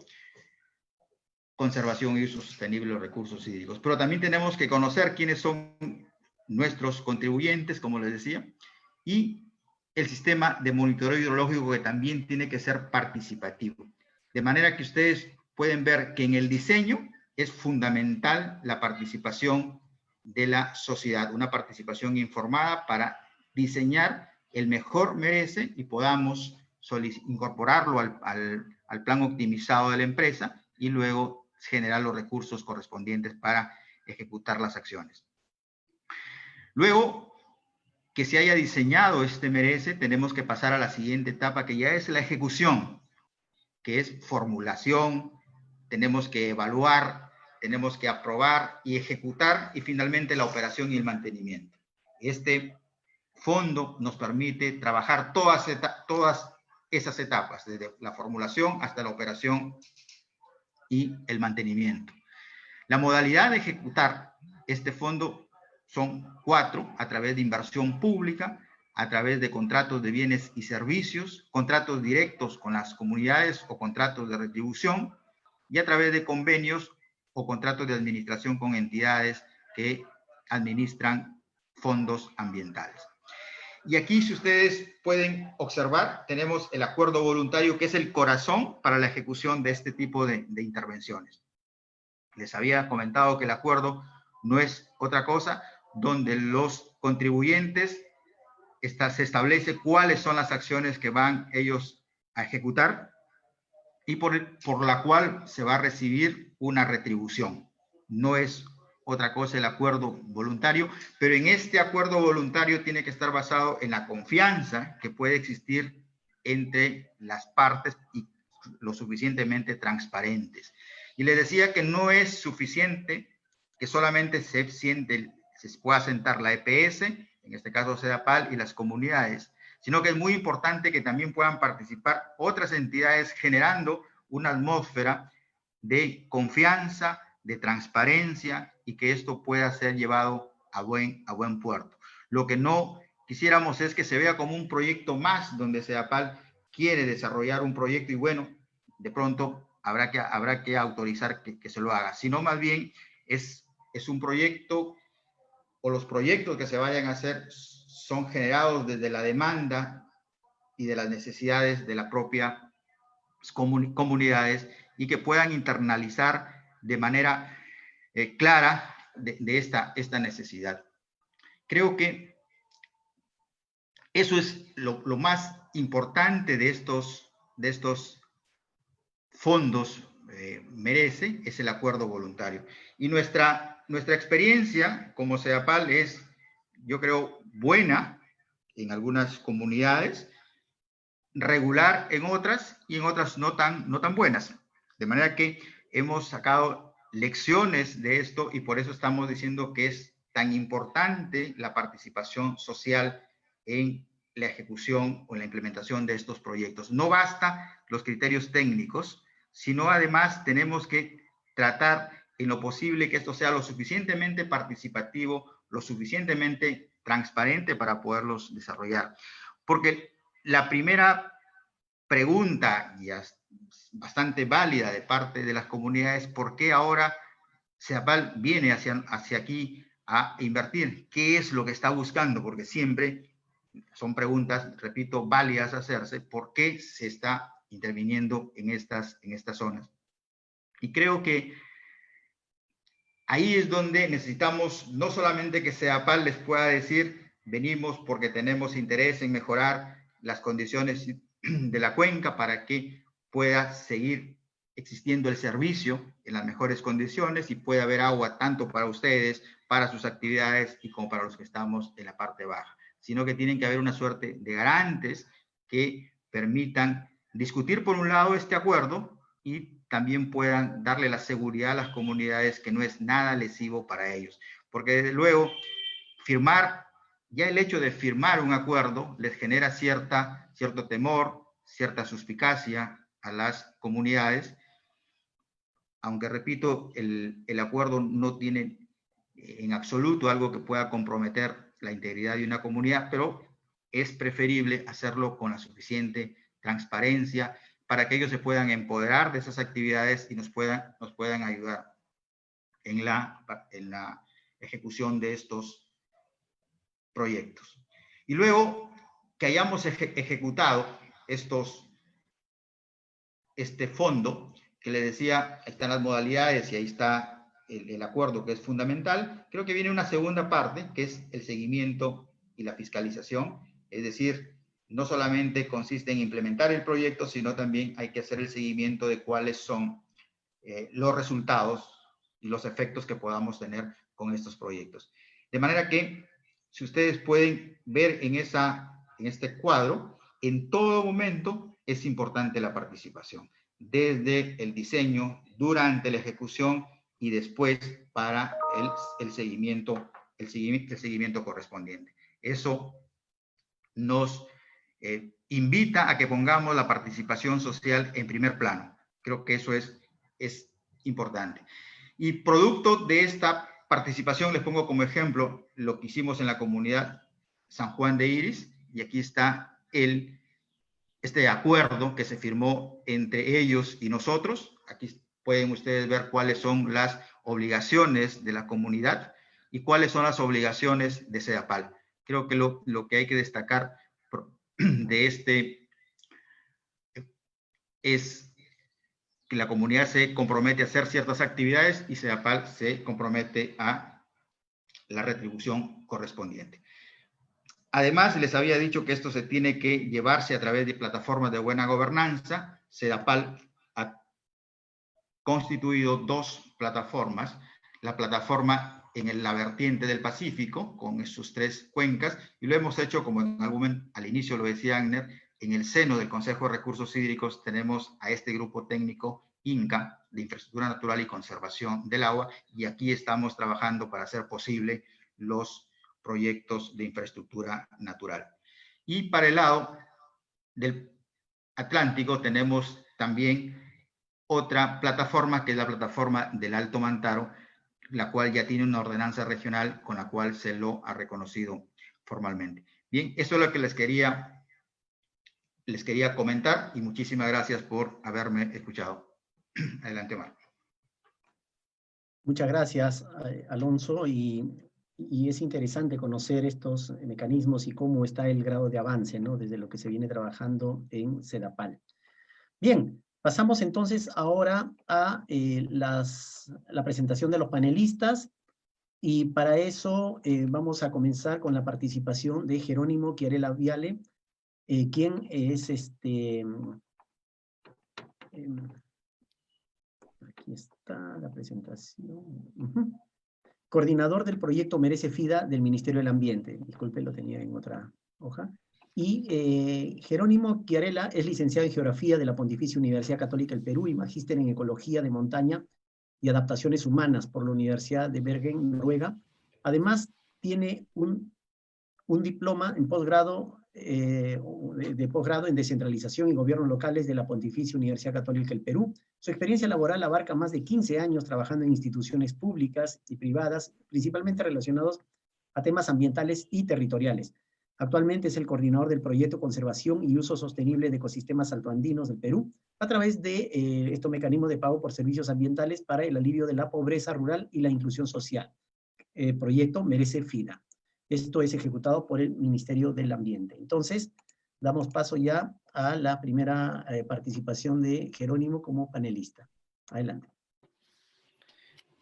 Speaker 4: conservación y uso sostenible de los recursos hídricos. Pero también tenemos que conocer quiénes son nuestros contribuyentes, como les decía, y el sistema de monitoreo hidrológico que también tiene que ser participativo. De manera que ustedes pueden ver que en el diseño es fundamental la participación de la sociedad, una participación informada para diseñar el mejor merece y podamos incorporarlo al plan optimizado de la empresa y luego generar los recursos correspondientes para ejecutar las acciones. Luego que se haya diseñado este merece, tenemos que pasar a la siguiente etapa, que ya es la ejecución, que es formulación, tenemos que evaluar, tenemos que aprobar y ejecutar, y finalmente la operación y el mantenimiento. Este fondo nos permite trabajar todas esas etapas, desde la formulación hasta la operación y el mantenimiento. La modalidad de ejecutar este fondo son 4, a través de inversión pública, a través de contratos de bienes y servicios, contratos directos con las comunidades o contratos de retribución, y a través de convenios o contratos de administración con entidades que administran fondos ambientales. Y aquí, si ustedes pueden observar, tenemos el acuerdo voluntario, que es el corazón para la ejecución de este tipo de intervenciones. Les había comentado que el acuerdo no es otra cosa, donde los contribuyentes se establece cuáles son las acciones que van ellos a ejecutar y por la cual se va a recibir una retribución. No es otra cosa el acuerdo voluntario, pero en este acuerdo voluntario tiene que estar basado en la confianza que puede existir entre las partes y lo suficientemente transparentes. Y les decía que no es suficiente que solamente se pueda sentar la EPS, en este caso SEDAPAL, y las comunidades, sino que es muy importante que también puedan participar otras entidades generando una atmósfera de confianza, de transparencia y que esto pueda ser llevado a buen puerto. Lo que no quisiéramos es que se vea como un proyecto más donde SEDAPAL quiere desarrollar un proyecto y bueno, de pronto habrá que autorizar que se lo haga, sino más bien es un proyecto o los proyectos que se vayan a hacer son generados desde la demanda y de las necesidades de las propias comunidades y que puedan internalizar de manera clara de esta necesidad. Creo que eso es lo más importante de estos fondos merece, es el acuerdo voluntario. Y nuestra experiencia como SEDAPAL es, yo creo, buena en algunas comunidades, regular en otras y en otras no tan buenas. De manera que hemos sacado lecciones de esto y por eso estamos diciendo que es tan importante la participación social en la ejecución o en la implementación de estos proyectos. No basta los criterios técnicos, sino además tenemos que tratar en lo posible que esto sea lo suficientemente participativo, lo suficientemente transparente para poderlos desarrollar. Porque la primera pregunta, y es bastante válida de parte de las comunidades, ¿por qué ahora SEDAPAL viene hacia aquí a invertir? ¿Qué es lo que está buscando? Porque siempre son preguntas, repito, válidas a hacerse, ¿por qué se está interviniendo en estas zonas? Y creo que ahí es donde necesitamos no solamente que SEDAPAL les pueda decir, venimos porque tenemos interés en mejorar las condiciones de la cuenca para que pueda seguir existiendo el servicio en las mejores condiciones y pueda haber agua tanto para ustedes, para sus actividades y como para los que estamos en la parte baja, sino que tienen que haber una suerte de garantes que permitan discutir por un lado este acuerdo y también puedan darle la seguridad a las comunidades que no es nada lesivo para ellos. Porque desde luego, ya el hecho de firmar un acuerdo les genera cierto temor, cierta suspicacia a las comunidades, aunque repito, el acuerdo no tiene en absoluto algo que pueda comprometer la integridad de una comunidad, pero es preferible hacerlo con la suficiente transparencia para que ellos se puedan empoderar de esas actividades y nos puedan ayudar en la ejecución de estos proyectos. Y luego que hayamos ejecutado este fondo, que le decía, ahí están las modalidades y ahí está el acuerdo, que es fundamental, creo que viene una segunda parte, que es el seguimiento y la fiscalización, es decir, no solamente consiste en implementar el proyecto, sino también hay que hacer el seguimiento de cuáles son los resultados y los efectos que podamos tener con estos proyectos. De manera que, si ustedes pueden ver en este cuadro, en todo momento es importante la participación, desde el diseño, durante la ejecución y después para el seguimiento correspondiente. Eso nos invita a que pongamos la participación social en primer plano. Creo que eso es importante. Y producto de esta participación, les pongo como ejemplo lo que hicimos en la comunidad San Juan de Iris, y aquí está este acuerdo que se firmó entre ellos y nosotros. Aquí pueden ustedes ver cuáles son las obligaciones de la comunidad y cuáles son las obligaciones de SEDAPAL. Creo que lo que hay que destacar de es que la comunidad se compromete a hacer ciertas actividades y SEDAPAL se compromete a la retribución correspondiente. Además, les había dicho que esto se tiene que llevarse a través de plataformas de buena gobernanza. SEDAPAL ha constituido 2 plataformas. La plataforma en la vertiente del Pacífico, con sus 3 cuencas, y lo hemos hecho, como en algún momento, al inicio lo decía Agner, en el seno del Consejo de Recursos Hídricos tenemos a este grupo técnico INCA, de Infraestructura Natural y Conservación del Agua, y aquí estamos trabajando para hacer posible los proyectos de infraestructura natural. Y para el lado del Atlántico tenemos también otra plataforma, que es la plataforma del Alto Mantaro, la cual ya tiene una ordenanza regional con la cual se lo ha reconocido formalmente. Bien, eso es lo que les quería comentar, y muchísimas gracias por haberme escuchado. Adelante, Omar.
Speaker 1: Muchas gracias, Alonso, y es interesante conocer estos mecanismos y cómo está el grado de avance, ¿no? Desde lo que se viene trabajando en SEDAPAL. Bien, pasamos entonces ahora a la presentación de los panelistas, y para eso vamos a comenzar con la participación de Jerónimo Chiarella Viale, quien es aquí está la presentación. Coordinador del proyecto Merece Fida del Ministerio del Ambiente. Disculpe, lo tenía en otra hoja. Y Jerónimo Chiarella es licenciado en Geografía de la Pontificia Universidad Católica del Perú y magíster en Ecología de Montaña y Adaptaciones Humanas por la Universidad de Bergen, Noruega. Además, tiene un diploma en posgrado, de posgrado en Descentralización y Gobiernos Locales de la Pontificia Universidad Católica del Perú. Su experiencia laboral abarca más de 15 años trabajando en instituciones públicas y privadas, principalmente relacionados a temas ambientales y territoriales. Actualmente es el coordinador del proyecto Conservación y Uso Sostenible de Ecosistemas Altoandinos del Perú, a través de estos mecanismos de pago por servicios ambientales para el alivio de la pobreza rural y la inclusión social. Proyecto Merece Fida. Esto es ejecutado por el Ministerio del Ambiente. Entonces, damos paso ya a la primera participación de Jerónimo como panelista. Adelante.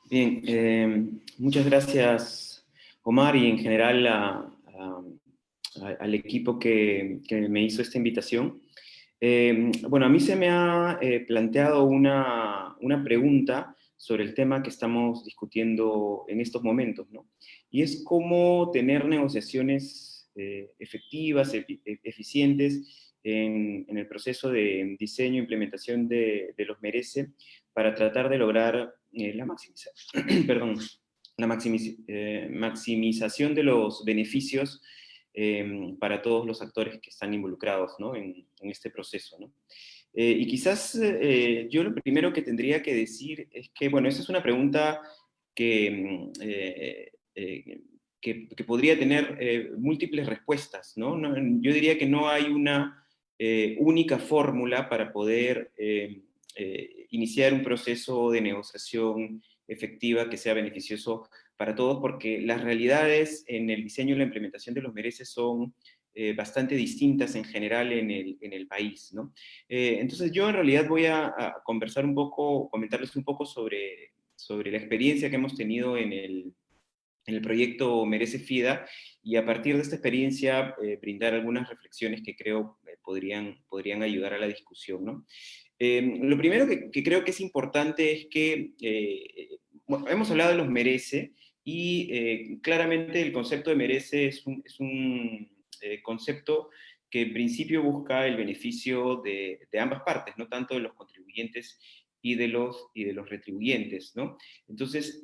Speaker 5: Bien, muchas gracias, Omar, y en general al equipo que me hizo esta invitación. Bueno, a mí se me ha planteado una pregunta sobre el tema que estamos discutiendo en estos momentos, ¿no? Y es cómo tener negociaciones efectivas, eficientes en el proceso de diseño e implementación de los Merece, para tratar de lograr la maximización de los beneficios para todos los actores que están involucrados, ¿no? en este proceso, ¿no? Y quizás yo lo primero que tendría que decir es que, bueno, esa es una pregunta que, que podría tener múltiples respuestas, ¿no? Yo diría que no hay una única fórmula para poder iniciar un proceso de negociación efectiva que sea beneficioso para todos, porque las realidades en el diseño y la implementación de los mereces son bastante distintas en general en el país, ¿no? Entonces yo en realidad voy a conversar un poco, comentarles un poco sobre la experiencia que hemos tenido en el proyecto Merece FIDA, y a partir de esta experiencia brindar algunas reflexiones que creo podrían ayudar a la discusión, ¿no? Lo primero que creo que es importante es que, bueno, hemos hablado de los merece, y claramente el concepto de merece es un concepto que en principio busca el beneficio de ambas partes, no tanto de los contribuyentes y de los retribuyentes, ¿no? Entonces,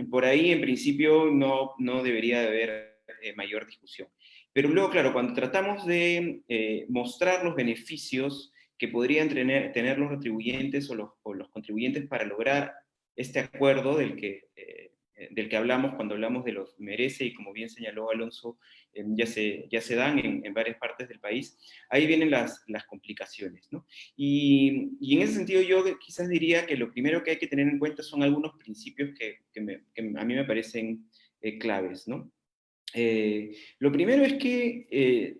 Speaker 5: por ahí en principio no debería de haber mayor discusión. Pero luego, claro, cuando tratamos de mostrar los beneficios que podrían tener los retribuyentes o los contribuyentes para lograr este acuerdo del que hablamos cuando hablamos de los merece, y como bien señaló Alonso, ya se dan en varias partes del país, ahí vienen las complicaciones, ¿no? Y en ese sentido yo quizás diría que lo primero que hay que tener en cuenta son algunos principios que a mí me parecen claves, ¿no? Lo primero es que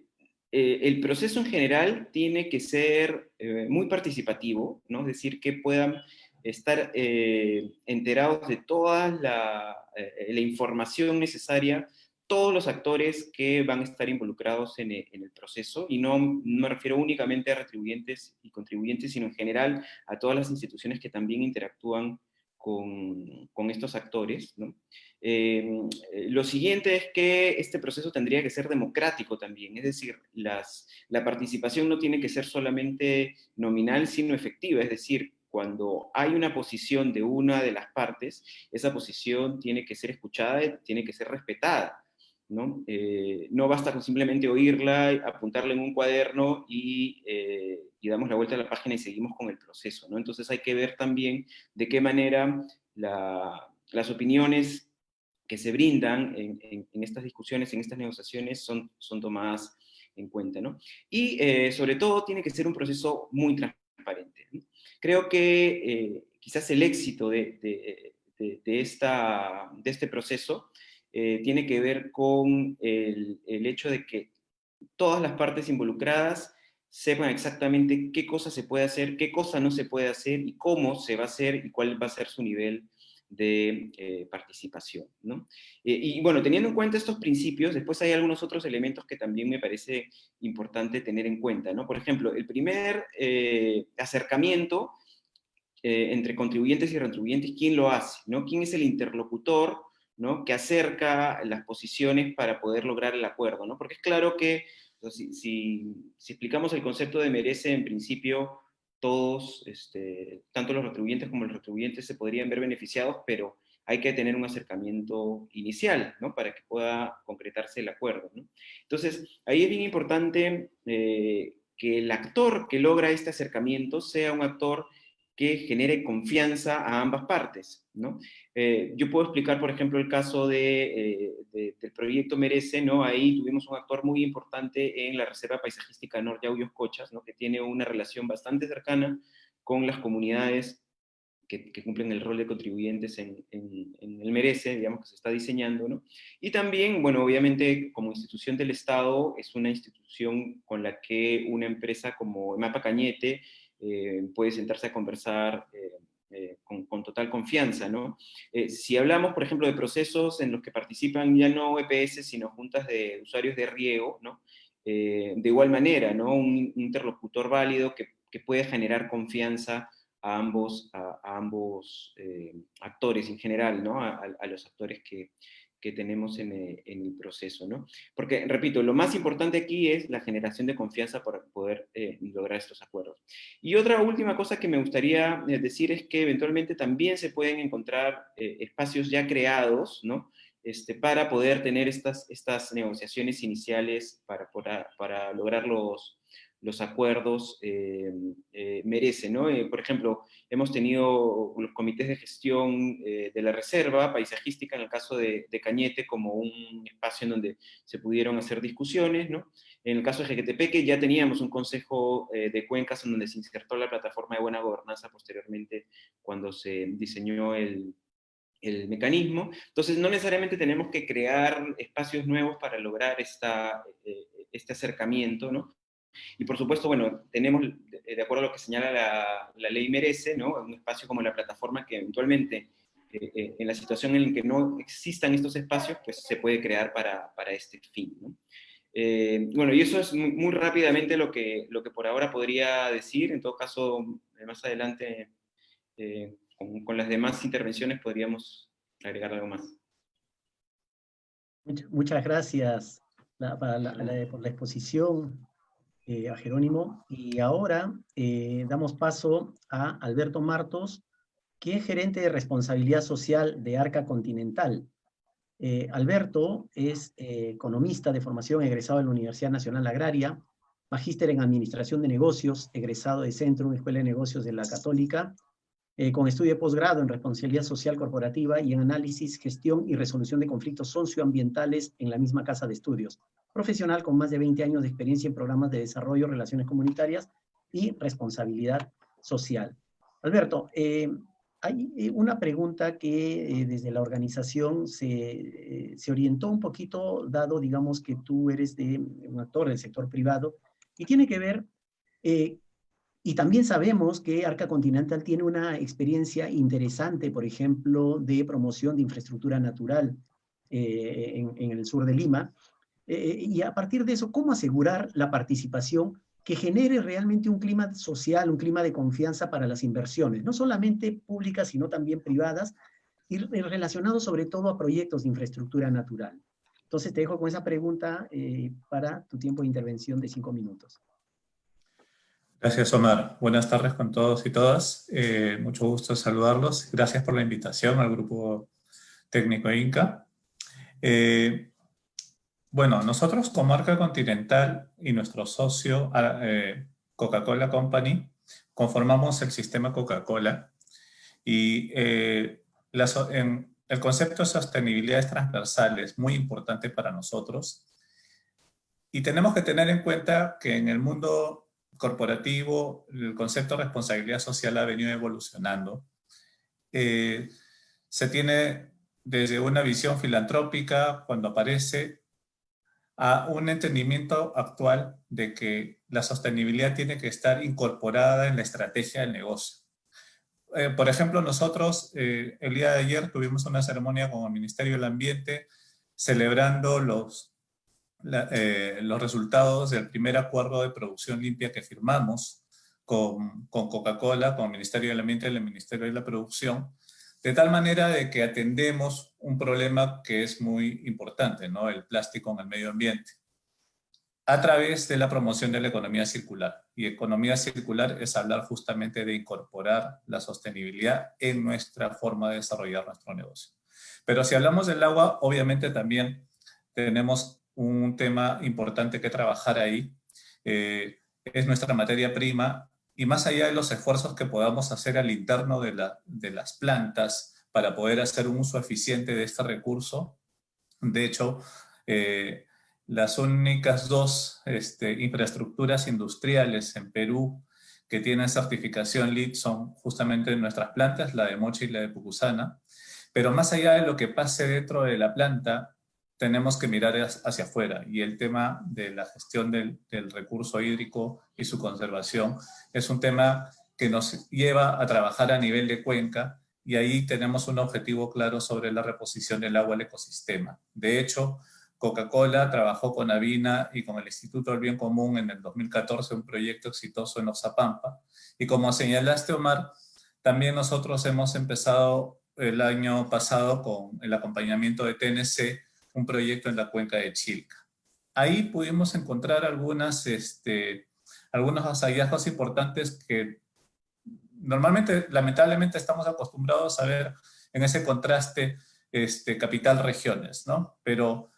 Speaker 5: el proceso en general tiene que ser muy participativo, ¿no? Es decir, que puedan estar enterados de toda la información necesaria, todos los actores que van a estar involucrados en el proceso, y no me refiero únicamente a retribuyentes y contribuyentes, sino en general a todas las instituciones que también interactúan con estos actores, ¿no? Lo siguiente es que este proceso tendría que ser democrático también, es decir, la participación no tiene que ser solamente nominal, sino efectiva, es decir, cuando hay una posición de una de las partes, esa posición tiene que ser escuchada, tiene que ser respetada, ¿no? No basta con simplemente oírla, apuntarla en un cuaderno y damos la vuelta a la página y seguimos con el proceso, ¿no? Entonces hay que ver también de qué manera las opiniones que se brindan en estas discusiones, en estas negociaciones, son tomadas en cuenta, ¿no? Y sobre todo tiene que ser un proceso muy transparente, ¿no? Creo que quizás el éxito de este proceso tiene que ver con el hecho de que todas las partes involucradas sepan exactamente qué cosa se puede hacer, qué cosa no se puede hacer, y cómo se va a hacer, y cuál va a ser su nivel de participación, ¿no? Y bueno, teniendo en cuenta estos principios, después hay algunos otros elementos que también me parece importante tener en cuenta, ¿no? Por ejemplo, el primer acercamiento entre contribuyentes y retribuyentes, ¿quién lo hace? ¿No? ¿Quién es el interlocutor, ¿no?, que acerca las posiciones para poder lograr el acuerdo, ¿no? Porque es claro que si explicamos el concepto de merece, en principio todos, tanto los retribuyentes como los retribuyentes, se podrían ver beneficiados, pero hay que tener un acercamiento inicial, ¿no?, para que pueda concretarse el acuerdo, ¿no? Entonces, ahí es bien importante que el actor que logra este acercamiento sea un actor que genere confianza a ambas partes, ¿no? Yo puedo explicar, por ejemplo, el caso del proyecto Merece, ¿no? Ahí tuvimos un actor muy importante en la Reserva Paisajística Norte Yauyos Cochas, ¿no?, que tiene una relación bastante cercana con las comunidades que cumplen el rol de contribuyentes en el Merece, digamos, que se está diseñando, ¿no? Y también, bueno, obviamente, como institución del Estado, es una institución con la que una empresa como Mapa Cañete puede sentarse a conversar con total confianza, ¿no? Si hablamos, por ejemplo, de procesos en los que participan ya no EPS, sino juntas de usuarios de riego, ¿no? De igual manera, ¿no? Un interlocutor válido que puede generar confianza a ambos actores en general, ¿no? A los actores que tenemos en el proceso, ¿no? Porque, repito, lo más importante aquí es la generación de confianza para poder lograr estos acuerdos. Y otra última cosa que me gustaría decir es que eventualmente también se pueden encontrar espacios ya creados, ¿no?, para poder tener estas negociaciones iniciales para lograr los los acuerdos merece, ¿no? Por ejemplo, hemos tenido los comités de gestión de la reserva paisajística, en el caso de Cañete, como un espacio en donde se pudieron hacer discusiones, ¿no? En el caso de Jequetepeque ya teníamos un consejo de cuencas en donde se insertó la plataforma de buena gobernanza posteriormente cuando se diseñó el mecanismo. Entonces, no necesariamente tenemos que crear espacios nuevos para lograr este acercamiento, ¿no? Y por supuesto, bueno, tenemos, de acuerdo a lo que señala la ley Merece, ¿no? Un espacio como la plataforma que eventualmente, en la situación en la que no existan estos espacios, pues se puede crear para este fin, ¿no? Bueno, y eso es muy rápidamente lo que por ahora podría decir. En todo caso, más adelante, con las demás intervenciones podríamos agregar algo más.
Speaker 1: Muchas gracias por la exposición, a Jerónimo. Y ahora damos paso a Alberto Martos, que es gerente de responsabilidad social de Arca Continental. Alberto es economista de formación, egresado de la Universidad Nacional Agraria, magíster en Administración de Negocios, egresado de Centrum, Escuela de Negocios de la Católica, con estudio de posgrado en Responsabilidad Social Corporativa y en Análisis, Gestión y Resolución de Conflictos Socioambientales en la misma casa de estudios. Profesional con más de 20 años de experiencia en programas de desarrollo, relaciones comunitarias y responsabilidad social. Alberto, hay una pregunta que desde la organización se orientó un poquito, dado, digamos, que tú eres un actor del sector privado, y tiene que ver, y también sabemos que Arca Continental tiene una experiencia interesante, por ejemplo, de promoción de infraestructura natural en el sur de Lima, y a partir de eso, ¿cómo asegurar la participación que genere realmente un clima social, un clima de confianza para las inversiones, no solamente públicas, sino también privadas, y relacionado sobre todo a proyectos de infraestructura natural? Entonces te dejo con esa pregunta para tu tiempo de intervención de 5 minutos.
Speaker 6: Gracias, Omar. Buenas tardes con todos y todas. Mucho gusto saludarlos. Gracias por la invitación al grupo técnico INCA. Bueno, nosotros como Arca Continental y nuestro socio Coca-Cola Company conformamos el sistema Coca-Cola, y el concepto de sostenibilidad es transversal, es muy importante para nosotros, y tenemos que tener en cuenta que en el mundo corporativo el concepto de responsabilidad social ha venido evolucionando. Se tiene desde una visión filantrópica cuando aparece, a un entendimiento actual de que la sostenibilidad tiene que estar incorporada en la estrategia del negocio. Por ejemplo, nosotros el día de ayer tuvimos una ceremonia con el Ministerio del Ambiente celebrando los resultados del primer acuerdo de producción limpia que firmamos con Coca-Cola, con el Ministerio del Ambiente y el Ministerio de la Producción, de tal manera de que atendemos un problema que es muy importante, ¿no? El plástico en el medio ambiente, a través de la promoción de la economía circular. Y economía circular es hablar justamente de incorporar la sostenibilidad en nuestra forma de desarrollar nuestro negocio. Pero si hablamos del agua, obviamente también tenemos un tema importante que trabajar ahí. Es nuestra materia prima, y más allá de los esfuerzos que podamos hacer al interno de las plantas para poder hacer un uso eficiente de este recurso, de hecho, las únicas dos infraestructuras industriales en Perú que tienen certificación LEED son justamente nuestras plantas, la de Mochi y la de Pucusana. Pero más allá de lo que pase dentro de la planta, tenemos que mirar hacia afuera, y el tema de la gestión del recurso hídrico y su conservación es un tema que nos lleva a trabajar a nivel de cuenca, y ahí tenemos un objetivo claro sobre la reposición del agua al ecosistema. De hecho, Coca-Cola trabajó con Avina y con el Instituto del Bien Común en el 2014 un proyecto exitoso en Oxapampa, y como señalaste, Omar, también nosotros hemos empezado el año pasado con el acompañamiento de TNC, un proyecto en la cuenca de Chilca. Ahí pudimos encontrar algunos hallazgos importantes que normalmente, lamentablemente, estamos acostumbrados a ver en ese contraste capital-regiones, ¿no? Pero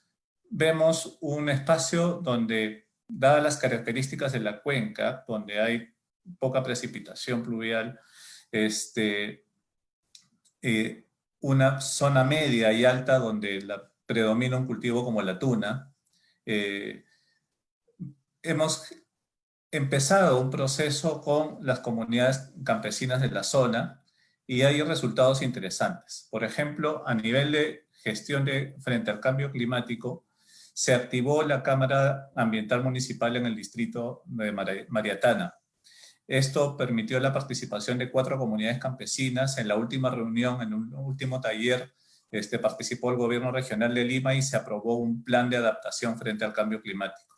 Speaker 6: vemos un espacio donde dadas las características de la cuenca, donde hay poca precipitación pluvial, una zona media y alta donde predomina un cultivo como la tuna. Hemos empezado un proceso con las comunidades campesinas de la zona y hay resultados interesantes. Por ejemplo, a nivel de gestión frente al cambio climático, se activó la Cámara Ambiental Municipal en el distrito de Mariatana. Esto permitió la participación de 4 comunidades campesinas. En la última reunión, en un último taller, participó el gobierno regional de Lima y se aprobó un plan de adaptación frente al cambio climático.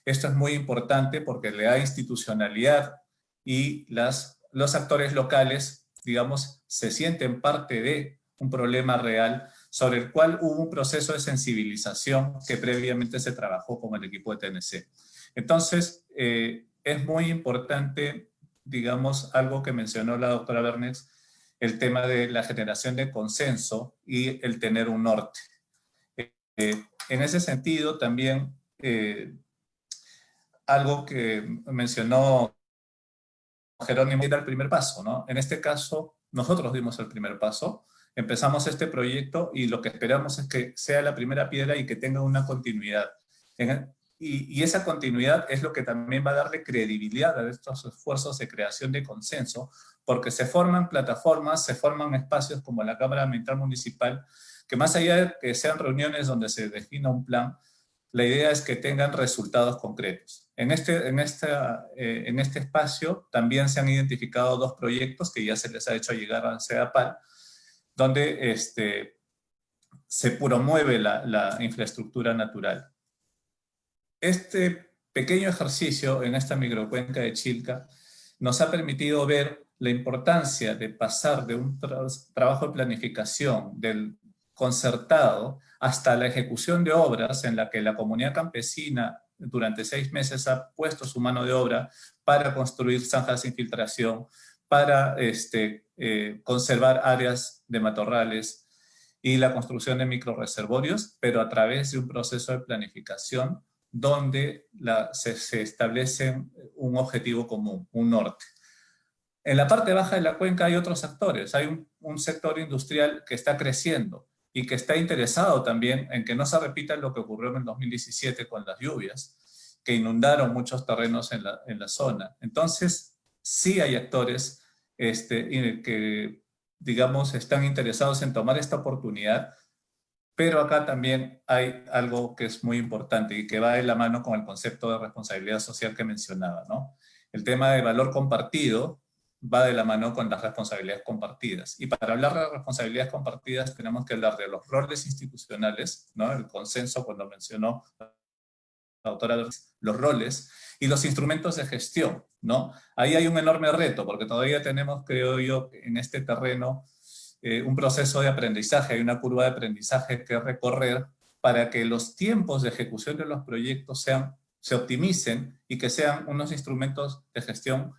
Speaker 6: Esto es muy importante porque le da institucionalidad y los actores locales, digamos, se sienten parte de un problema real sobre el cual hubo un proceso de sensibilización que previamente se trabajó con el equipo de TNC. Entonces, es muy importante, digamos, algo que mencionó la doctora Bernex, el tema de la generación de consenso y el tener un norte. En ese sentido, también algo que mencionó Jerónimo era el primer paso, ¿no? En este caso, nosotros dimos el primer paso, empezamos este proyecto y lo que esperamos es que sea la primera piedra y que tenga una continuidad. Y esa continuidad es lo que también va a darle credibilidad a estos esfuerzos de creación de consenso, porque se forman plataformas, se forman espacios como la Cámara Ambiental Municipal, que más allá de que sean reuniones donde se defina un plan, la idea es que tengan resultados concretos. En este espacio también se han identificado 2 proyectos que ya se les ha hecho llegar a CEDAPAL, donde se promueve la infraestructura natural. Este pequeño ejercicio en esta microcuenca de Chilca nos ha permitido ver la importancia de pasar de un trabajo de planificación del concertado hasta la ejecución de obras en la que la comunidad campesina durante 6 meses ha puesto su mano de obra para construir zanjas de infiltración, para conservar áreas de matorrales y la construcción de microreservorios, pero a través de un proceso de planificación donde se establece un objetivo común, un norte. En la parte baja de la cuenca hay otros actores, hay un sector industrial que está creciendo y que está interesado también en que no se repita lo que ocurrió en el 2017 con las lluvias, que inundaron muchos terrenos en la zona. Entonces, sí hay actores que, digamos, están interesados en tomar esta oportunidad, pero acá también hay algo que es muy importante y que va de la mano con el concepto de responsabilidad social que mencionaba, ¿no? El tema de valor compartido va de la mano con las responsabilidades compartidas. Y para hablar de responsabilidades compartidas tenemos que hablar de los roles institucionales, ¿no? El consenso cuando mencionó la doctora, los roles y los instrumentos de gestión, ¿no? Ahí hay un enorme reto porque todavía tenemos, creo yo, en este terreno un proceso de aprendizaje, hay una curva de aprendizaje que recorrer para que los tiempos de ejecución de los proyectos se optimicen y que sean unos instrumentos de gestión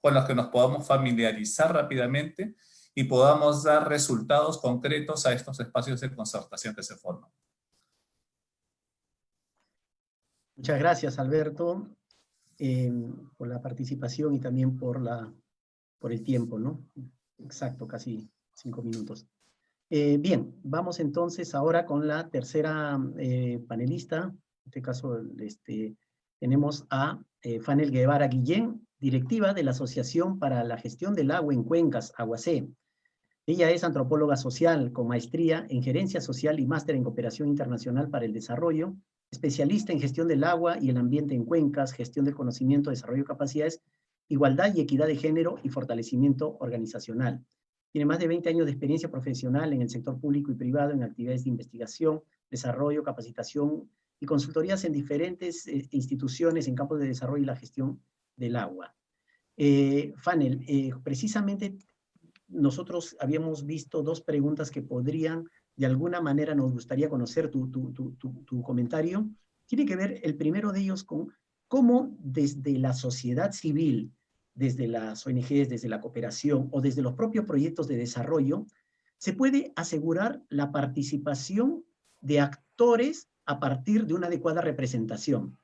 Speaker 6: con los que nos podamos familiarizar rápidamente y podamos dar resultados concretos a estos espacios de concertación que se forman.
Speaker 1: Muchas gracias, Alberto, por la participación y también por el tiempo, ¿no? Exacto, casi 5 minutos. Bien, vamos entonces ahora con la tercera panelista. En este caso tenemos a Fanel Guevara Guillén, directiva de la Asociación para la Gestión del Agua en Cuencas, AGUACE. Ella es antropóloga social con maestría en gerencia social y máster en cooperación internacional para el desarrollo, especialista en gestión del agua y el ambiente en cuencas, gestión del conocimiento, desarrollo de capacidades, igualdad y equidad de género y fortalecimiento organizacional. Tiene más de 20 años de experiencia profesional en el sector público y privado en actividades de investigación, desarrollo, capacitación y consultorías en diferentes instituciones en campos de desarrollo y la gestión del agua. Fanel, precisamente nosotros habíamos visto 2 preguntas que podrían, de alguna manera nos gustaría conocer tu comentario. Tiene que ver el primero de ellos con cómo desde la sociedad civil, desde las ONGs, desde la cooperación o desde los propios proyectos de desarrollo, se puede asegurar la participación de actores a partir de una adecuada representación.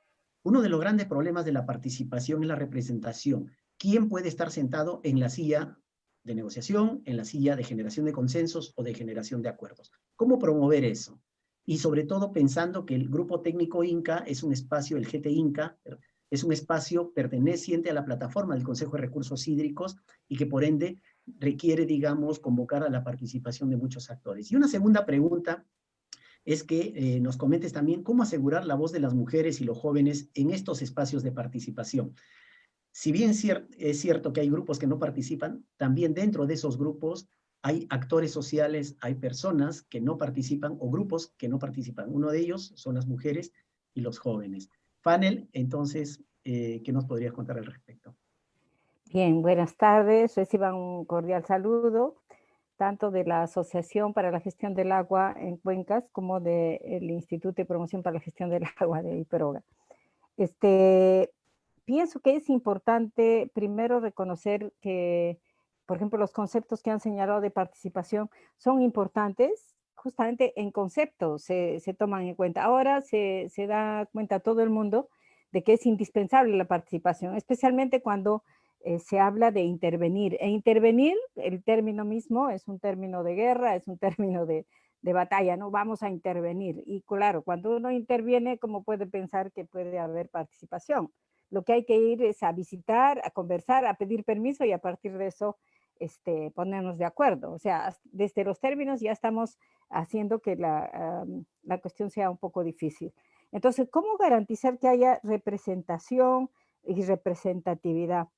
Speaker 1: Uno de los grandes problemas de la participación es la representación. ¿Quién puede estar sentado en la silla de negociación, en la silla de generación de consensos o de generación de acuerdos? ¿Cómo promover eso? Y sobre todo pensando que el Grupo Técnico Inca es un espacio, el GT Inca, es un espacio perteneciente a la plataforma del Consejo de Recursos Hídricos y que por ende requiere, digamos, convocar a la participación de muchos actores. Y una segunda pregunta es que nos comentes también cómo asegurar la voz de las mujeres y los jóvenes en estos espacios de participación. Si bien es cierto que hay grupos que no participan, también dentro de esos grupos hay actores sociales, hay personas que no participan o grupos que no participan. Uno de ellos son las mujeres y los jóvenes. Fanel, entonces, ¿qué nos podrías contar al respecto?
Speaker 7: Bien, buenas tardes. Reciban un cordial saludo, tanto de la Asociación para la Gestión del Agua en Cuencas como del Instituto de Promoción para la Gestión del Agua de Iperoga. Pienso que es importante primero reconocer que, por ejemplo, los conceptos que han señalado de participación son importantes, justamente en conceptos se toman en cuenta. Ahora se da cuenta todo el mundo de que es indispensable la participación, especialmente cuando se habla de intervenir. E intervenir, el término mismo es un término de guerra, es un término de batalla, ¿no? Vamos a intervenir. Y claro, cuando uno interviene, ¿cómo puede pensar que puede haber participación? Lo que hay que ir es a visitar, a conversar, a pedir permiso y a partir de eso ponernos de acuerdo. O sea, desde los términos ya estamos haciendo que la cuestión sea un poco difícil. Entonces, ¿cómo garantizar que haya representación y representatividad?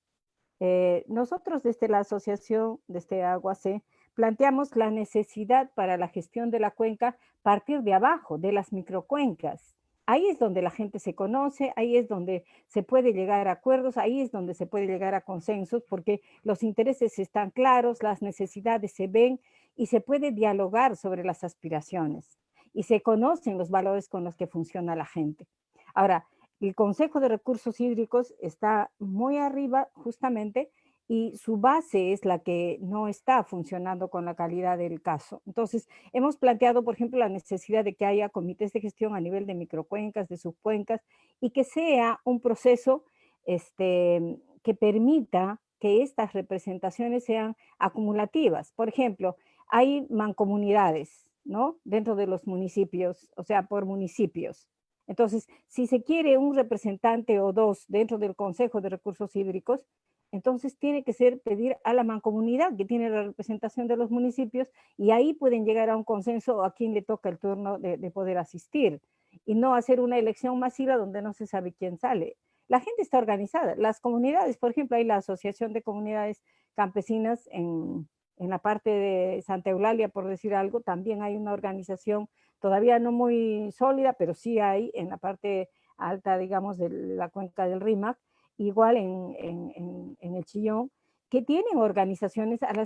Speaker 7: Nosotros desde la asociación, desde Aguacé, planteamos la necesidad para la gestión de la cuenca partir de abajo, de las microcuencas. Ahí es donde la gente se conoce, ahí es donde se puede llegar a acuerdos, ahí es donde se puede llegar a consensos, porque los intereses están claros, las necesidades se ven y se puede dialogar sobre las aspiraciones y se conocen los valores con los que funciona la gente. Ahora, el Consejo de Recursos Hídricos está muy arriba justamente y su base es la que no está funcionando con la calidad del caso. Entonces, hemos planteado, por ejemplo, la necesidad de que haya comités de gestión a nivel de microcuencas, de subcuencas, y que sea un proceso que permita que estas representaciones sean acumulativas. Por ejemplo, hay mancomunidades, ¿no? Dentro de los municipios, o sea, por municipios. Entonces, si se quiere un representante o dos dentro del Consejo de Recursos Hídricos, entonces tiene que ser pedir a la mancomunidad que tiene la representación de los municipios y ahí pueden llegar a un consenso a quien le toca el turno de poder asistir y no hacer una elección masiva donde no se sabe quién sale. La gente está organizada. Las comunidades, por ejemplo, hay la Asociación de Comunidades Campesinas en la parte de Santa Eulalia, por decir algo, también hay una organización todavía no muy sólida, pero sí hay en la parte alta, digamos, de la cuenca del Rímac, igual en el Chillón, que tienen organizaciones con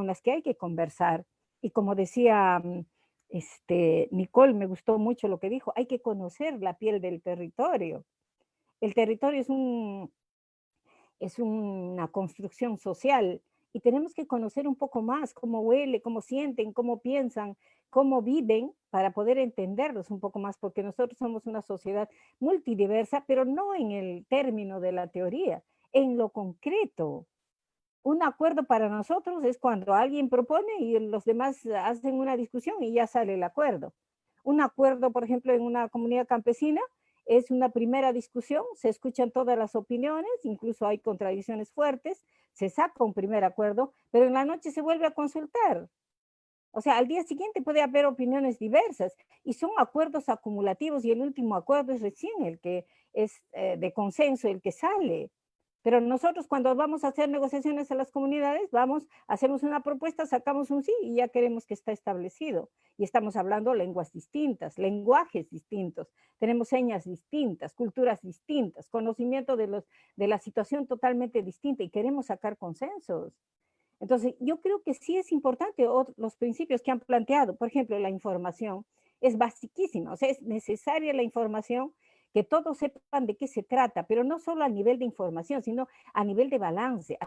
Speaker 7: las que hay que conversar. Y como decía Nicole, me gustó mucho lo que dijo, hay que conocer la piel del territorio. El territorio es una construcción social y tenemos que conocer un poco más cómo huele, cómo sienten, cómo piensan, cómo viven para poder entenderlos un poco más, porque nosotros somos una sociedad multidiversa, pero no en el término de la teoría, en lo concreto. Un acuerdo para nosotros es cuando alguien propone y los demás hacen una discusión y ya sale el acuerdo. Un acuerdo, por ejemplo, en una comunidad campesina, es una primera discusión, se escuchan todas las opiniones, incluso hay contradicciones fuertes, se saca un primer acuerdo, pero en la noche se vuelve a consultar. O sea, al día siguiente puede haber opiniones diversas y son acuerdos acumulativos y el último acuerdo es recién el que es de consenso, el que sale. Pero nosotros cuando vamos a hacer negociaciones a las comunidades, hacemos una propuesta, sacamos un sí y ya queremos que está establecido. Y estamos hablando lenguas distintas, lenguajes distintos, tenemos señas distintas, culturas distintas, conocimiento de la situación totalmente distinta y queremos sacar consensos. Entonces, yo creo que sí es importante los principios que han planteado. Por ejemplo, la información es basiquísima, o sea, es necesaria la información, que todos sepan de qué se trata, pero no solo a nivel de información, sino a nivel de balance.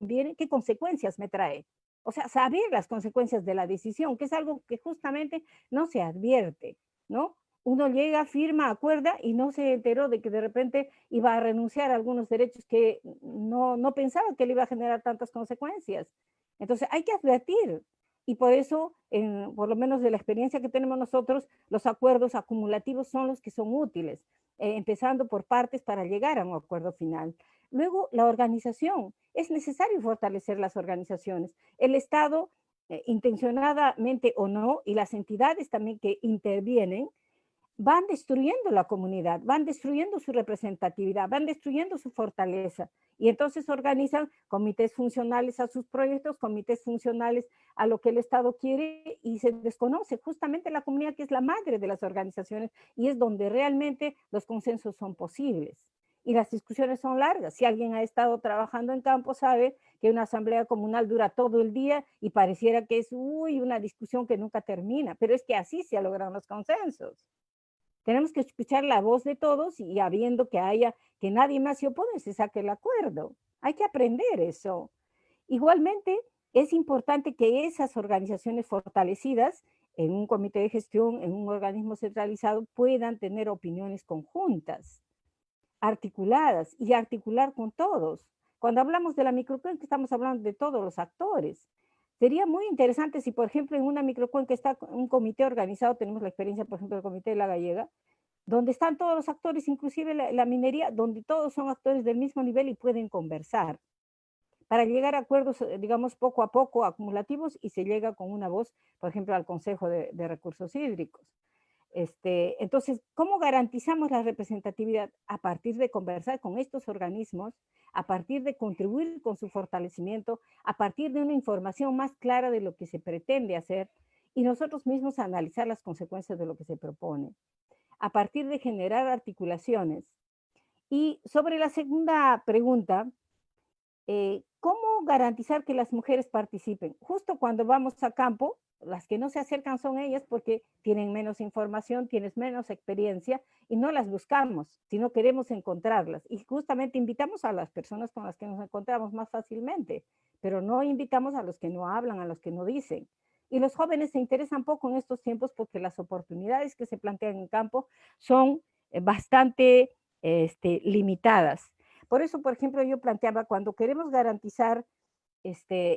Speaker 7: También qué consecuencias me trae. O sea, saber las consecuencias de la decisión, que es algo que justamente no se advierte, ¿no? uno llega, firma, acuerda y no se enteró de que de repente iba a renunciar a algunos derechos que no pensaba que le iba a generar tantas consecuencias. Entonces hay que advertir, y por eso, por lo menos de la experiencia que tenemos nosotros, los acuerdos acumulativos son los que son útiles, empezando por partes para llegar a un acuerdo final. Luego, la organización. Es necesario fortalecer las organizaciones. El Estado, intencionadamente o no, y las entidades también que intervienen, van destruyendo la comunidad, van destruyendo su representatividad, van destruyendo su fortaleza. Y entonces organizan comités funcionales a sus proyectos, comités funcionales a lo que el Estado quiere, y se desconoce justamente la comunidad, que es la madre de las organizaciones, y es donde realmente los consensos son posibles. Y las discusiones son largas. Si alguien ha estado trabajando en campo, sabe que una asamblea comunal dura todo el día y pareciera que es una discusión que nunca termina, pero es que así se logran los consensos. Tenemos que escuchar la voz de todos, y habiendo que nadie más se opone, se saque el acuerdo. Hay que aprender eso. Igualmente, es importante que esas organizaciones fortalecidas en un comité de gestión, en un organismo centralizado, puedan tener opiniones conjuntas, articuladas, y articular con todos. Cuando hablamos de la microcuenca, estamos hablando de todos los actores. Sería muy interesante si, por ejemplo, en una microcuenca está un comité organizado, tenemos la experiencia, por ejemplo, del Comité de la Gallega, donde están todos los actores, inclusive la minería, donde todos son actores del mismo nivel y pueden conversar, para llegar a acuerdos, digamos, poco a poco, acumulativos, y se llega con una voz, por ejemplo, al Consejo de Recursos Hídricos. Entonces, ¿cómo garantizamos la representatividad? A partir de conversar con estos organismos, a partir de contribuir con su fortalecimiento, a partir de una información más clara de lo que se pretende hacer, y nosotros mismos analizar las consecuencias de lo que se propone, a partir de generar articulaciones. Y sobre la segunda pregunta, ¿cómo garantizar que las mujeres participen? Justo cuando vamos a campo, las que no se acercan son ellas, porque tienen menos información, tienen menos experiencia, y no las buscamos, sino queremos encontrarlas. Y justamente invitamos a las personas con las que nos encontramos más fácilmente, pero no invitamos a los que no hablan, a los que no dicen. Y los jóvenes se interesan poco en estos tiempos, porque las oportunidades que se plantean en campo son bastante limitadas. Por eso, por ejemplo, yo planteaba, cuando queremos garantizar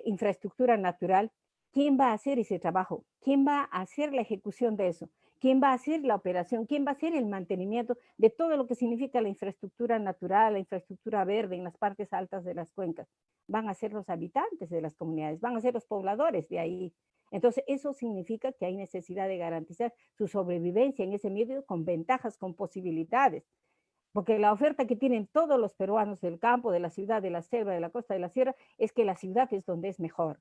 Speaker 7: infraestructura natural, ¿quién va a hacer ese trabajo? ¿Quién va a hacer la ejecución de eso? ¿Quién va a hacer la operación? ¿Quién va a hacer el mantenimiento de todo lo que significa la infraestructura natural, la infraestructura verde en las partes altas de las cuencas? Van a ser los habitantes de las comunidades, van a ser los pobladores de ahí. Entonces, eso significa que hay necesidad de garantizar su sobrevivencia en ese medio, con ventajas, con posibilidades. Porque la oferta que tienen todos los peruanos del campo, de la ciudad, de la selva, de la costa, de la sierra, es que la ciudad es donde es mejor.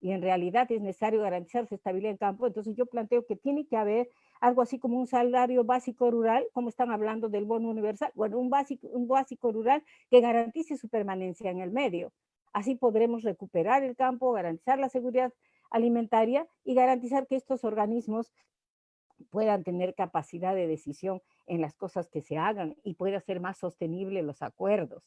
Speaker 7: Y en realidad es necesario garantizar su estabilidad en campo. Entonces yo planteo que tiene que haber algo así como un salario básico rural, como están hablando del bono universal, bueno, un básico rural que garantice su permanencia en el medio. Así podremos recuperar el campo, garantizar la seguridad alimentaria y garantizar que estos organismos puedan tener capacidad de decisión en las cosas que se hagan, y pueda ser más sostenible los acuerdos.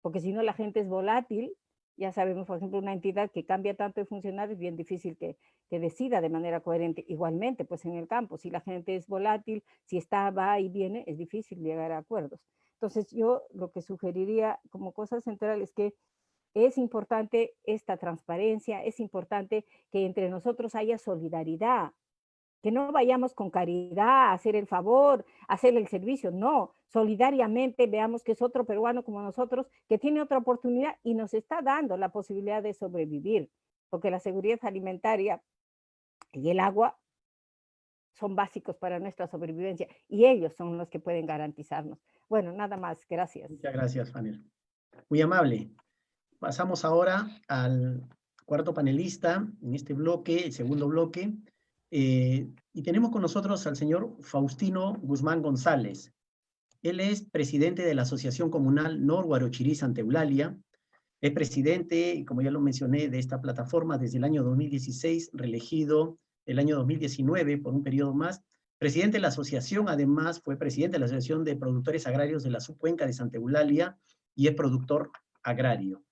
Speaker 7: Porque si no, la gente es volátil. Ya sabemos, por ejemplo, una entidad que cambia tanto de funcionarios, es bien difícil que decida de manera coherente. Igualmente, pues en el campo, si la gente es volátil, si va y viene, es difícil llegar a acuerdos. Entonces yo lo que sugeriría como cosa central es que es importante esta transparencia, es importante que entre nosotros haya solidaridad, que no vayamos con caridad a hacer el favor, a hacer el servicio, no, solidariamente veamos que es otro peruano como nosotros, que tiene otra oportunidad y nos está dando la posibilidad de sobrevivir, porque la seguridad alimentaria y el agua son básicos para nuestra sobrevivencia, y ellos son los que pueden garantizarnos. Bueno, nada más, gracias.
Speaker 1: Muchas gracias, Fanny. Muy amable. Pasamos ahora al cuarto panelista en este bloque, el segundo bloque. Y tenemos con nosotros al señor Faustino Guzmán González. Él es presidente de la Asociación Comunal Nor Guarochirí Santa Eulalia. Es presidente, como ya lo mencioné, de esta plataforma desde el año 2016, reelegido el año 2019 por un periodo más. Presidente de la asociación, además, fue presidente de la Asociación de Productores Agrarios de la Subcuenca de Santa Eulalia y es productor agrario.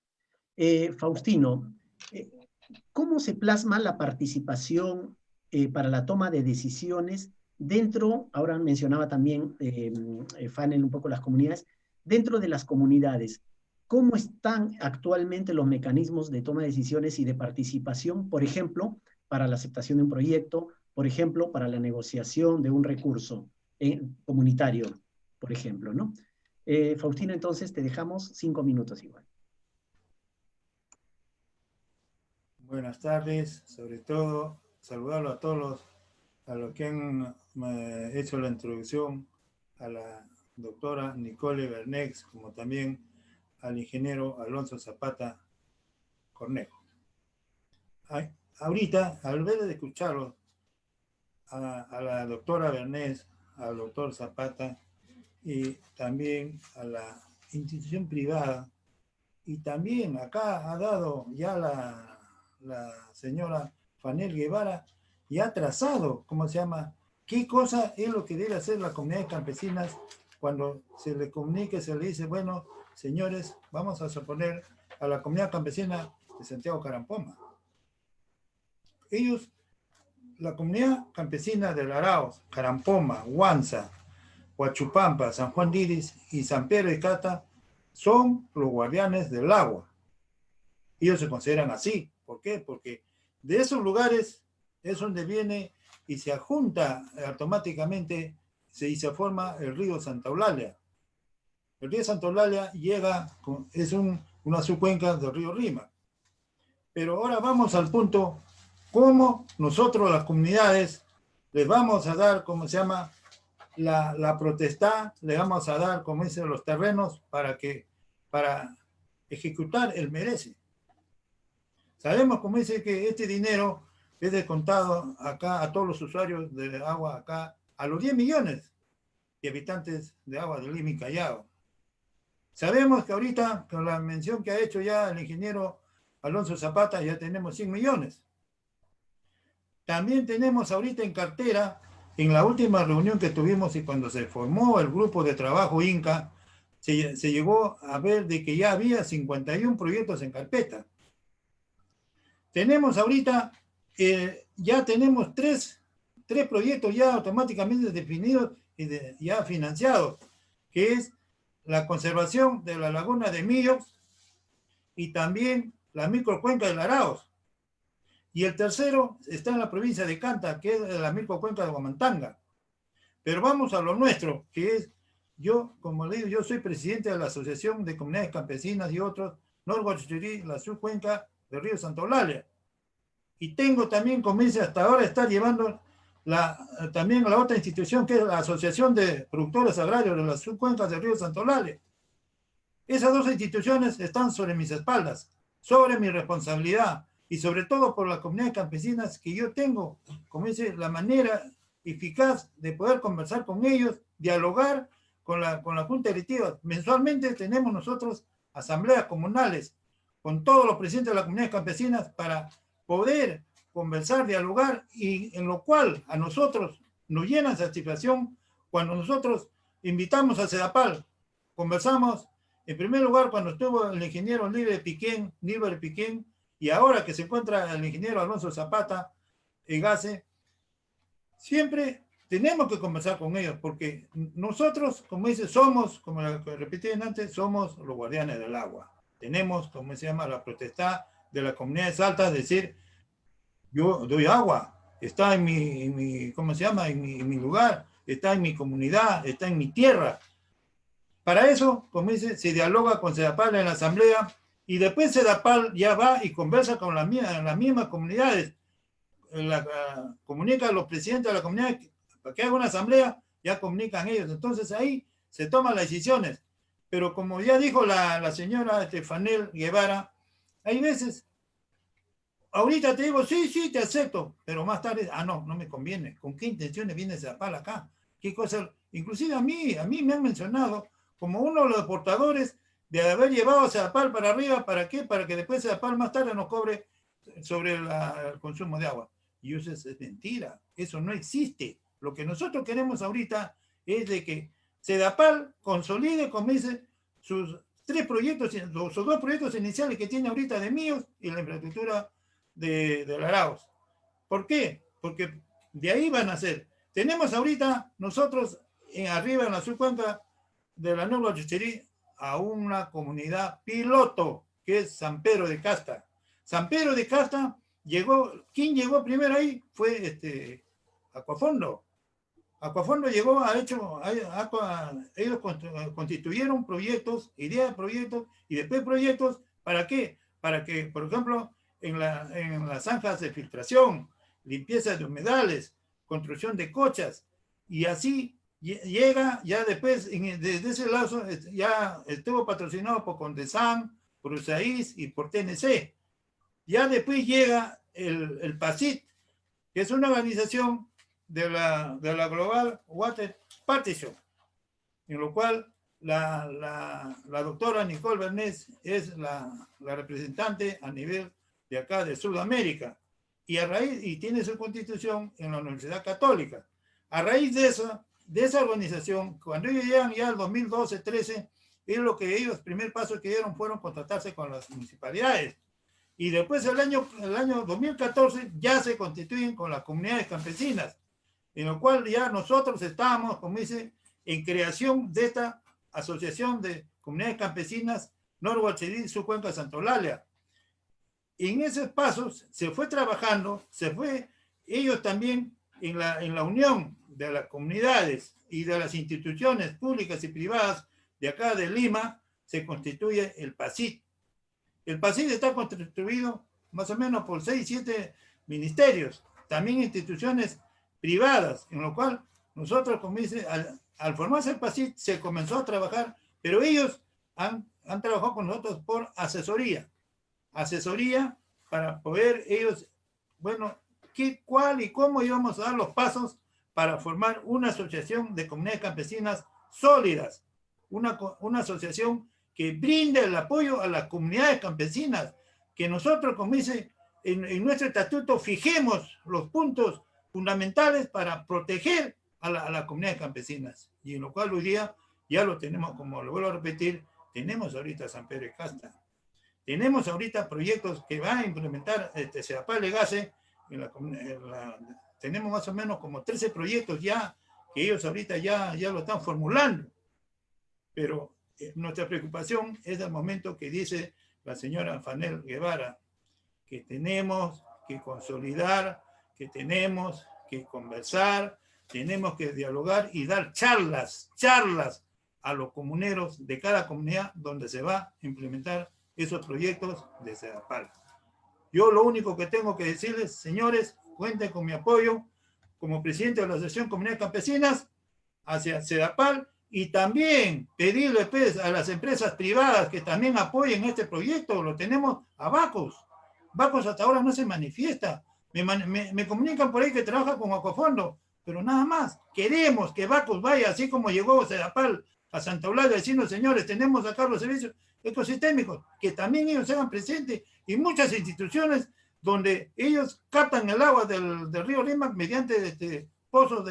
Speaker 1: Faustino, ¿cómo se plasma la participación para la toma de decisiones dentro, ahora mencionaba también Fanel un poco las comunidades, dentro de las comunidades, ¿cómo están actualmente los mecanismos de toma de decisiones y de participación, por ejemplo, para la aceptación de un proyecto, por ejemplo, para la negociación de un recurso comunitario, por ejemplo, ¿no? Faustino, entonces te dejamos 5 minutos igual.
Speaker 8: Buenas tardes, sobre todo saludarlo a todos a los que han hecho la introducción, a la doctora Nicole Bernex, como también al ingeniero Alonso Zapata Cornejo. Ahorita, al ver de escucharlo, a la doctora Bernex, al doctor Zapata y también a la institución privada, y también acá ha dado ya la señora Fanel Guevara, y ha trazado, ¿cómo se llama?, qué cosa es lo que debe hacer las comunidades campesinas cuando se le comunique, se le dice, bueno, señores, vamos a suponer a la comunidad campesina de Santiago Carampoma. Ellos, la comunidad campesina de Araos, Carampoma, Huanza, Huachupampa, San Juan de Iris y San Pedro de Cata son los guardianes del agua. Ellos se consideran así. ¿Por qué? Porque de esos lugares es donde viene y se adjunta automáticamente y se forma el río Santa Eulalia. El río Santa Eulalia es una subcuenca del río Rima. Pero ahora vamos al punto, cómo nosotros las comunidades les vamos a dar, ¿cómo se llama?, la protestad, le vamos a dar, como dicen, los terrenos para ejecutar el merece. Sabemos, como dice, que este dinero es descontado acá a todos los usuarios de agua acá, a los 10 millones de habitantes de agua de Lima y Callao. Sabemos que ahorita, con la mención que ha hecho ya el ingeniero Alonso Zapata, ya tenemos 100 millones. También tenemos ahorita en cartera, en la última reunión que tuvimos y cuando se formó el grupo de trabajo INCA, se llegó a ver de que ya había 51 proyectos en carpeta. Tenemos ahorita, ya tenemos tres proyectos ya automáticamente definidos y ya financiados, que es la conservación de la laguna de Millos y también la microcuenca del Araos. Y el tercero está en la provincia de Canta, que es la microcuenca de Huamantanga. Pero vamos a lo nuestro, que es, yo, como le digo, yo soy presidente de la Asociación de Comunidades Campesinas y otros, Norguachuchirí, la subcuenca del río Santa Eulalia. Y tengo también, como dice, hasta ahora está llevando también la otra institución, que es la Asociación de Productores Agrarios de las subcuencas del río Santa Eulalia. Esas dos instituciones están sobre mis espaldas, sobre mi responsabilidad, y sobre todo por las comunidades campesinas que yo tengo, como dice, la manera eficaz de poder conversar con ellos, dialogar con la Junta Directiva. Mensualmente tenemos nosotros asambleas comunales con todos los presidentes de las comunidades campesinas para poder conversar, dialogar, y en lo cual a nosotros nos llena satisfacción cuando nosotros invitamos a CEDAPAL, conversamos, en primer lugar, cuando estuvo el ingeniero Nílber Piquén, y ahora que se encuentra el ingeniero Alonso Zapata en GACE, siempre tenemos que conversar con ellos, porque nosotros, como dice, somos, como repetí antes, somos los guardianes del agua. Tenemos, como se llama, la potestad de las comunidades altas, decir, yo doy agua, está en mi ¿cómo se llama?, en mi lugar, está en mi comunidad, está en mi tierra. Para eso, como dice, se dialoga con CEDAPAL en la asamblea, y después CEDAPAL ya va y conversa con las mismas comunidades, comunica a los presidentes de la comunidad para que haga una asamblea, ya comunican ellos. Entonces ahí se toman las decisiones. Pero como ya dijo la señora Fanel Guevara, hay veces, ahorita te digo, sí, te acepto, pero más tarde, no me conviene. ¿Con qué intenciones viene CEDAPAL acá? ¿Qué cosa? Inclusive a mí me han mencionado como uno de los portadores de haber llevado a CEDAPAL para arriba. ¿Para qué? Para que después CEDAPAL más tarde nos cobre sobre el consumo de agua. Y eso es mentira, eso no existe. Lo que nosotros queremos ahorita es de que CEDAPAL consolide, como dice, sus dos proyectos iniciales que tiene ahorita de Millos y la infraestructura de Araos. ¿Por qué? Porque de ahí van a ser. Tenemos ahorita nosotros arriba en la subcuenca de la Nueva Chucherí a una comunidad piloto que es San Pedro de Casta. San Pedro de Casta llegó, ¿quién llegó primero ahí? Fue Aquafondo. Aquafondo llegó, ellos constituyeron proyectos, ideas de proyectos y después proyectos, ¿para qué? Para que, por ejemplo, en las zanjas de filtración, limpieza de humedales, construcción de cochas, y así llega, ya después, desde ese lado, ya estuvo patrocinado por Condesan, por USAID y por TNC. Ya después llega el PACIT, que es una organización de la Global Water Partnership, en lo cual la doctora Nicole Bernés es la representante a nivel de acá de Sudamérica, y tiene su constitución en la Universidad Católica. A raíz de esa organización, cuando ellos llegan ya al 2012-13, es lo que ellos, primer paso que dieron fueron contratarse con las municipalidades. Y después el año 2014 ya se constituyen con las comunidades campesinas, en lo cual ya nosotros estábamos, como dice, en creación de esta asociación de comunidades campesinas Norhuachirí, Subcuenca, Santa Eulalia. En esos pasos se fue trabajando, ellos también en la unión de las comunidades y de las instituciones públicas y privadas de acá de Lima, se constituye el PACIT. El PACIT está constituido más o menos por 6, 7 ministerios, también instituciones privadas, en lo cual nosotros, como dice, al formarse el PACIT se comenzó a trabajar, pero ellos han trabajado con nosotros por asesoría para poder ellos, bueno, cuál y cómo íbamos a dar los pasos para formar una asociación de comunidades campesinas sólidas, una asociación que brinde el apoyo a las comunidades campesinas, que nosotros, como dice, en nuestro estatuto fijemos los puntos fundamentales para proteger a las comunidades campesinas, y en lo cual hoy día ya lo tenemos, como lo vuelvo a repetir, tenemos ahorita San Pedro de Casta, tenemos ahorita proyectos que van a implementar CEDAPAL Legase, tenemos más o menos como 13 proyectos ya, que ellos ahorita ya lo están formulando, pero nuestra preocupación es el momento que dice la señora Fanel Guevara, que tenemos que consolidar, que tenemos que conversar, tenemos que dialogar y dar charlas a los comuneros de cada comunidad donde se va a implementar esos proyectos de CEDAPAL. Yo lo único que tengo que decirles, señores, cuenten con mi apoyo como presidente de la Asociación de Comunidades Campesinas hacia CEDAPAL, y también pedirle pues, a las empresas privadas que también apoyen este proyecto. Lo tenemos a Bacos. Bacos hasta ahora no se manifiesta. Me comunican por ahí que trabaja con Aquafondo, pero nada más. Queremos que Bacos vaya, así como llegó CEDAPAL a Santa Eulalia, diciendo, señores, tenemos acá los servicios ecosistémicos, que también ellos se hagan presentes, y muchas instituciones donde ellos captan el agua del río Lima mediante pozos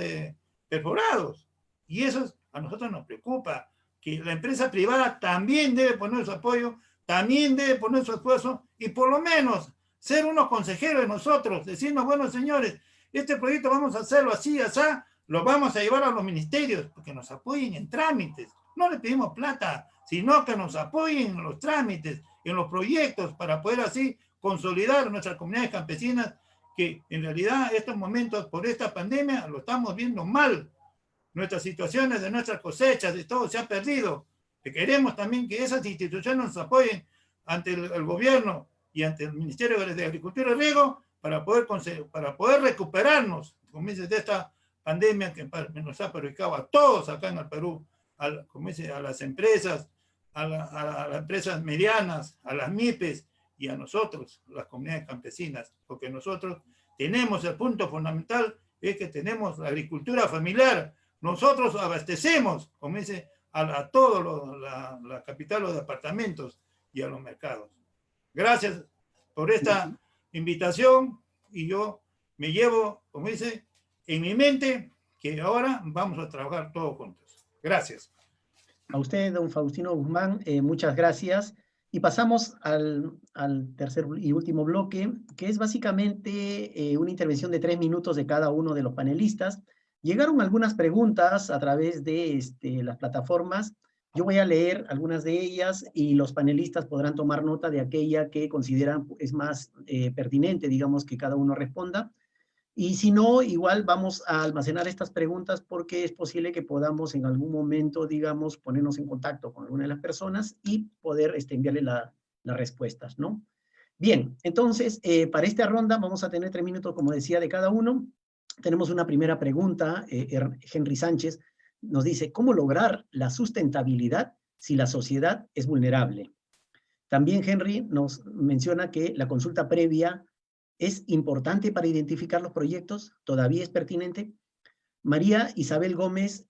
Speaker 8: perforados. Y eso a nosotros nos preocupa, que la empresa privada también debe poner su apoyo, también debe poner su esfuerzo, y por lo menos ser unos consejeros de nosotros, decirnos, bueno, señores, este proyecto vamos a hacerlo así, así, lo vamos a llevar a los ministerios, porque nos apoyen en trámites. No le pedimos plata, sino que nos apoyen en los trámites, en los proyectos, para poder así consolidar nuestras comunidades campesinas, que en realidad estos momentos, por esta pandemia, lo estamos viendo mal. Nuestras situaciones de nuestras cosechas, de todo se ha perdido. Que queremos también que esas instituciones nos apoyen ante el gobierno y ante el Ministerio de Agricultura y Riego para poder recuperarnos, como dice, de esta pandemia que nos ha perjudicado a todos acá en el Perú, como dice, a las empresas, a las empresas medianas, a las MIPES y a nosotros, las comunidades campesinas, porque nosotros tenemos el punto fundamental, es que tenemos la agricultura familiar. Nosotros abastecemos, como dice, a toda la capital, los departamentos y a los mercados. Gracias por esta invitación, y yo me llevo, como dice, en mi mente que ahora vamos a trabajar todos juntos. Gracias.
Speaker 1: A usted, don Faustino Guzmán, muchas gracias. Y pasamos al tercer y último bloque, que es básicamente una intervención de 3 minutos de cada uno de los panelistas. Llegaron algunas preguntas a través de las plataformas. Yo voy a leer algunas de ellas y los panelistas podrán tomar nota de aquella que consideran es más pertinente, digamos, que cada uno responda. Y si no, igual vamos a almacenar estas preguntas porque es posible que podamos en algún momento, digamos, ponernos en contacto con alguna de las personas y poder enviarle las respuestas, ¿no? Bien, entonces, para esta ronda vamos a tener 3 minutos, como decía, de cada uno. Tenemos una primera pregunta. Henry Sánchez nos dice, ¿cómo lograr la sustentabilidad si la sociedad es vulnerable? También Henry nos menciona que la consulta previa es importante para identificar los proyectos, todavía es pertinente. María Isabel Gómez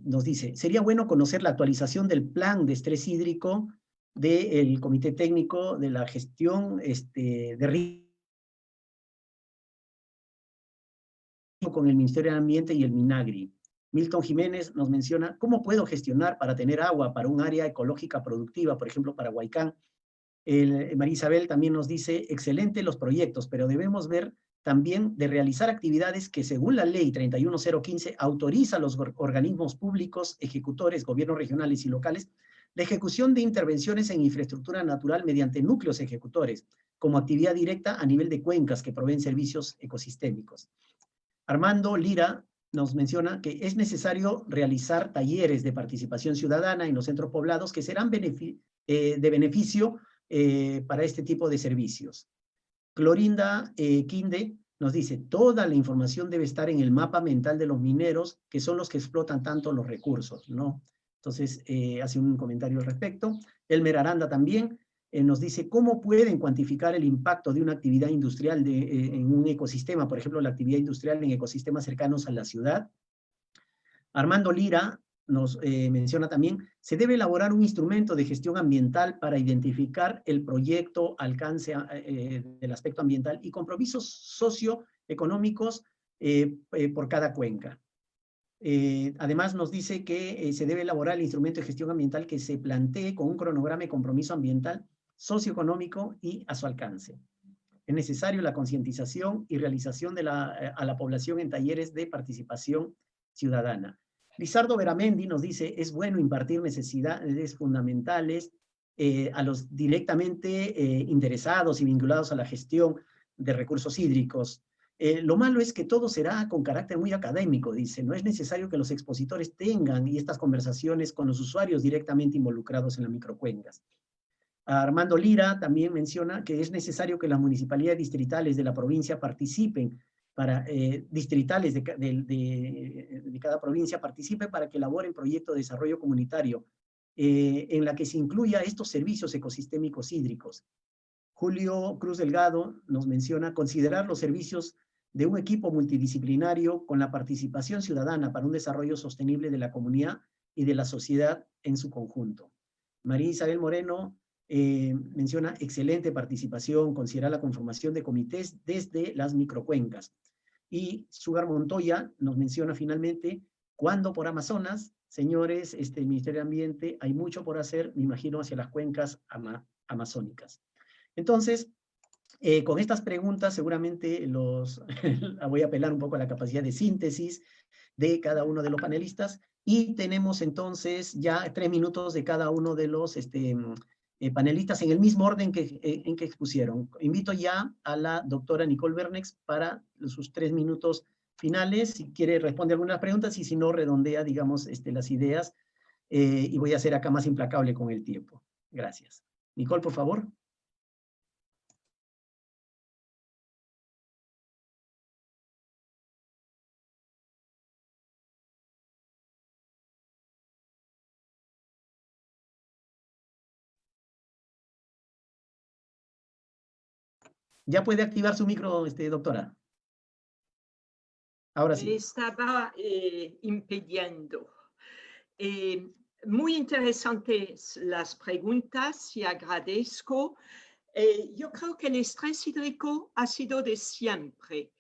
Speaker 1: nos dice, sería bueno conocer la actualización del plan de estrés hídrico del Comité Técnico de la Gestión de Riesgo con el Ministerio del Ambiente y el MINAGRI. Milton Jiménez nos menciona, ¿cómo puedo gestionar para tener agua para un área ecológica productiva, por ejemplo, para Huaycán? María Isabel también nos dice, excelente los proyectos, pero debemos ver también de realizar actividades que según la ley 31015 autoriza a los organismos públicos, ejecutores, gobiernos regionales y locales, la ejecución de intervenciones en infraestructura natural mediante núcleos ejecutores, como actividad directa a nivel de cuencas que proveen servicios ecosistémicos. Armando Lira nos menciona que es necesario realizar talleres de participación ciudadana en los centros poblados que serán de beneficio para este tipo de servicios. Clorinda Quinde nos dice, toda la información debe estar en el mapa mental de los mineros, que son los que explotan tanto los recursos, ¿no? Entonces, hace un comentario al respecto. Elmer Aranda también nos dice, ¿cómo pueden cuantificar el impacto de una actividad industrial en un ecosistema? Por ejemplo, la actividad industrial en ecosistemas cercanos a la ciudad. Armando Lira nos menciona también, se debe elaborar un instrumento de gestión ambiental para identificar el proyecto, alcance del aspecto ambiental y compromisos socioeconómicos por cada cuenca. Además nos dice que se debe elaborar el instrumento de gestión ambiental que se plantee con un cronograma de compromiso ambiental, socioeconómico y a su alcance. Es necesario la concientización y realización a la población en talleres de participación ciudadana. Lizardo Veramendi nos dice, es bueno impartir necesidades fundamentales a los directamente interesados y vinculados a la gestión de recursos hídricos. Lo malo es que todo será con carácter muy académico, dice. No es necesario que los expositores tengan estas conversaciones con los usuarios directamente involucrados en las microcuencas. Armando Lira también menciona que es necesario que las municipalidades distritales de la provincia participen, distritales de cada provincia participen para que elaboren proyectos de desarrollo comunitario en la que se incluya estos servicios ecosistémicos hídricos. Julio Cruz Delgado nos menciona considerar los servicios de un equipo multidisciplinario con la participación ciudadana para un desarrollo sostenible de la comunidad y de la sociedad en su conjunto. María Isabel Moreno menciona excelente participación, considerar la conformación de comités desde las microcuencas. Y Sugar Montoya nos menciona finalmente, ¿cuándo por Amazonas? Señores, el Ministerio de Ambiente, hay mucho por hacer, me imagino, hacia las cuencas amazónicas. Entonces, con estas preguntas seguramente voy a apelar un poco a la capacidad de síntesis de cada uno de los panelistas y tenemos entonces ya 3 minutos de cada uno de los panelistas en el mismo orden en que expusieron. Invito ya a la doctora Nicole Bernex para sus 3 minutos finales, si quiere responder algunas preguntas y si no redondea, digamos, las ideas y voy a ser acá más implacable con el tiempo. Gracias. Nicole, por favor. Ya puede activar su micro, doctora. Ahora sí.
Speaker 3: Estaba impidiendo. Muy interesantes las preguntas y agradezco. Yo creo que el estrés hídrico ha sido de siempre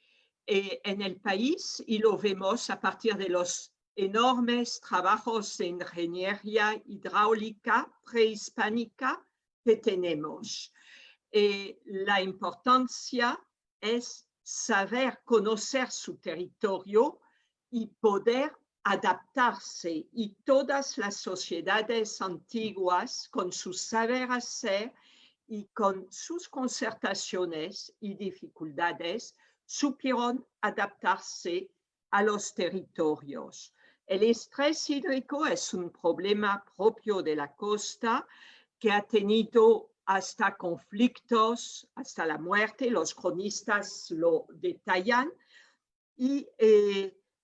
Speaker 3: en el país y lo vemos a partir de los enormes trabajos de ingeniería hidráulica prehispánica que tenemos. La importancia es saber conocer su territorio y poder adaptarse. Y todas las sociedades antiguas, con su saber hacer y con sus concertaciones y dificultades, supieron adaptarse a los territorios. El estrés hídrico es un problema propio de la costa que ha tenido hasta conflictos, hasta la muerte, los cronistas lo detallan, y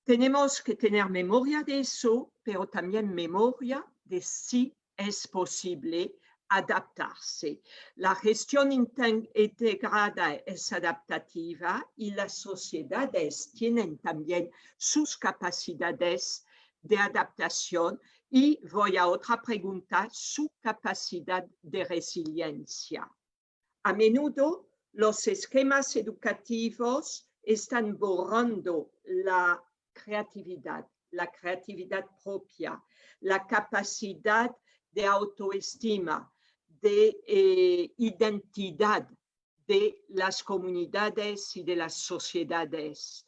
Speaker 3: tenemos que tener memoria de eso, pero también memoria de si es posible adaptarse. La gestión integrada es adaptativa y las sociedades tienen también sus capacidades de adaptación. Y voy a otra pregunta, su capacidad de resiliencia. A menudo los esquemas educativos están borrando la creatividad propia, la capacidad de autoestima, de identidad de las comunidades y de las sociedades.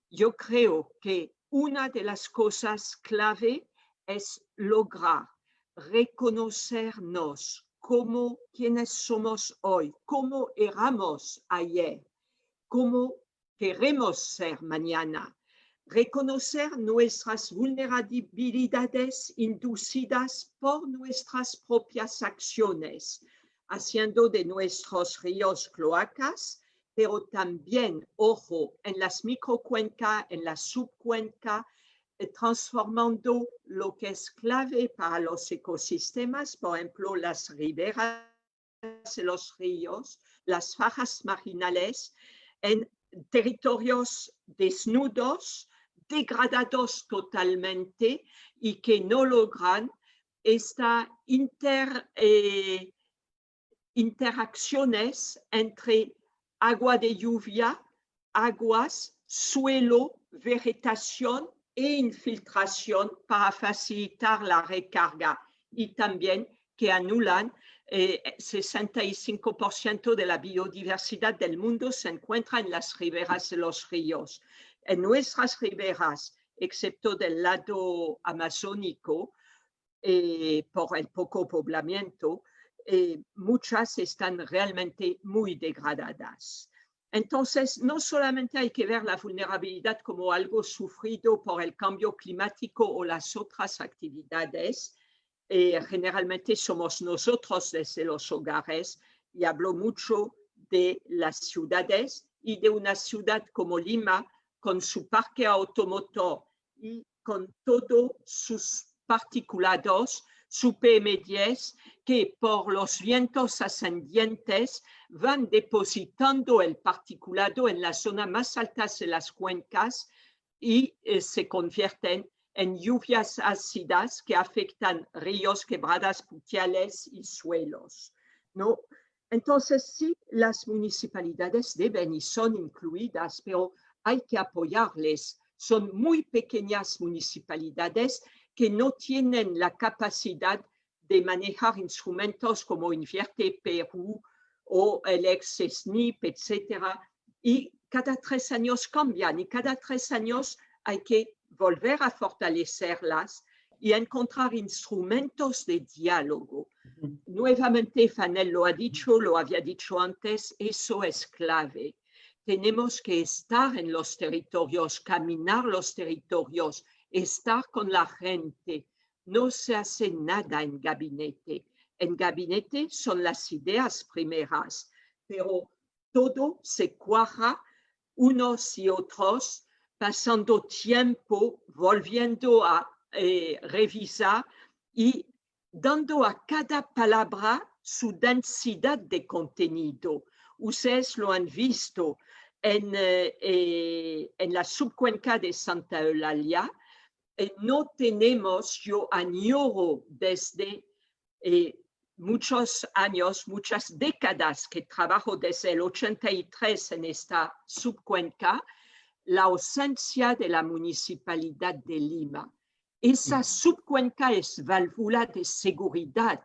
Speaker 3: Yo creo que una de las cosas clave es lograr reconocernos como quienes somos hoy, cómo éramos ayer, cómo queremos ser mañana. Reconocer nuestras vulnerabilidades inducidas por nuestras propias acciones, haciendo de nuestros ríos cloacas, pero también, ojo, en las microcuencas, en la subcuenca, transformando lo que es clave para los ecosistemas, por ejemplo, las riberas de los ríos, las fajas marginales, en territorios desnudos, degradados totalmente y que no logran esta interacciones entre agua de lluvia, aguas, suelo, vegetación e infiltración para facilitar la recarga, y también que anulan 65% de la biodiversidad del mundo se encuentra en las riberas de los ríos. En nuestras riberas, excepto del lado amazónico, por el poco poblamiento, muchas están realmente muy degradadas. Entonces, no solamente hay que ver la vulnerabilidad como algo sufrido por el cambio climático o las otras actividades. Generalmente somos nosotros desde los hogares, y hablo mucho de las ciudades y de una ciudad como Lima, con su parque automotor y con todos sus particulados, su PM10, que por los vientos ascendientes van depositando el particulado en las zonas más altas de las cuencas y se convierten en lluvias ácidas que afectan ríos, quebradas pluviales y suelos, ¿no? Entonces, sí, las municipalidades deben y son incluidas, pero hay que apoyarles. Son muy pequeñas municipalidades que no tienen la capacidad de manejar instrumentos como Invierte Perú o el ex-SNIP, etcétera, y cada 3 años cambian, y cada 3 años hay que volver a fortalecerlas y encontrar instrumentos de diálogo. Nuevamente, Fanel lo ha dicho, lo había dicho antes, eso es clave. Tenemos que estar en los territorios, caminar los territorios, estar con la gente. No se hace nada en gabinete. En gabinete son las ideas primeras, pero todo se cuaja unos y otros, pasando tiempo, volviendo a revisar y dando a cada palabra su densidad de contenido. Ustedes lo han visto en la subcuenca de Santa Eulalia. No tenemos, yo añoro desde muchos años, muchas décadas que trabajo desde el 83 en esta subcuenca, la ausencia de la Municipalidad de Lima. Esa subcuenca es válvula de seguridad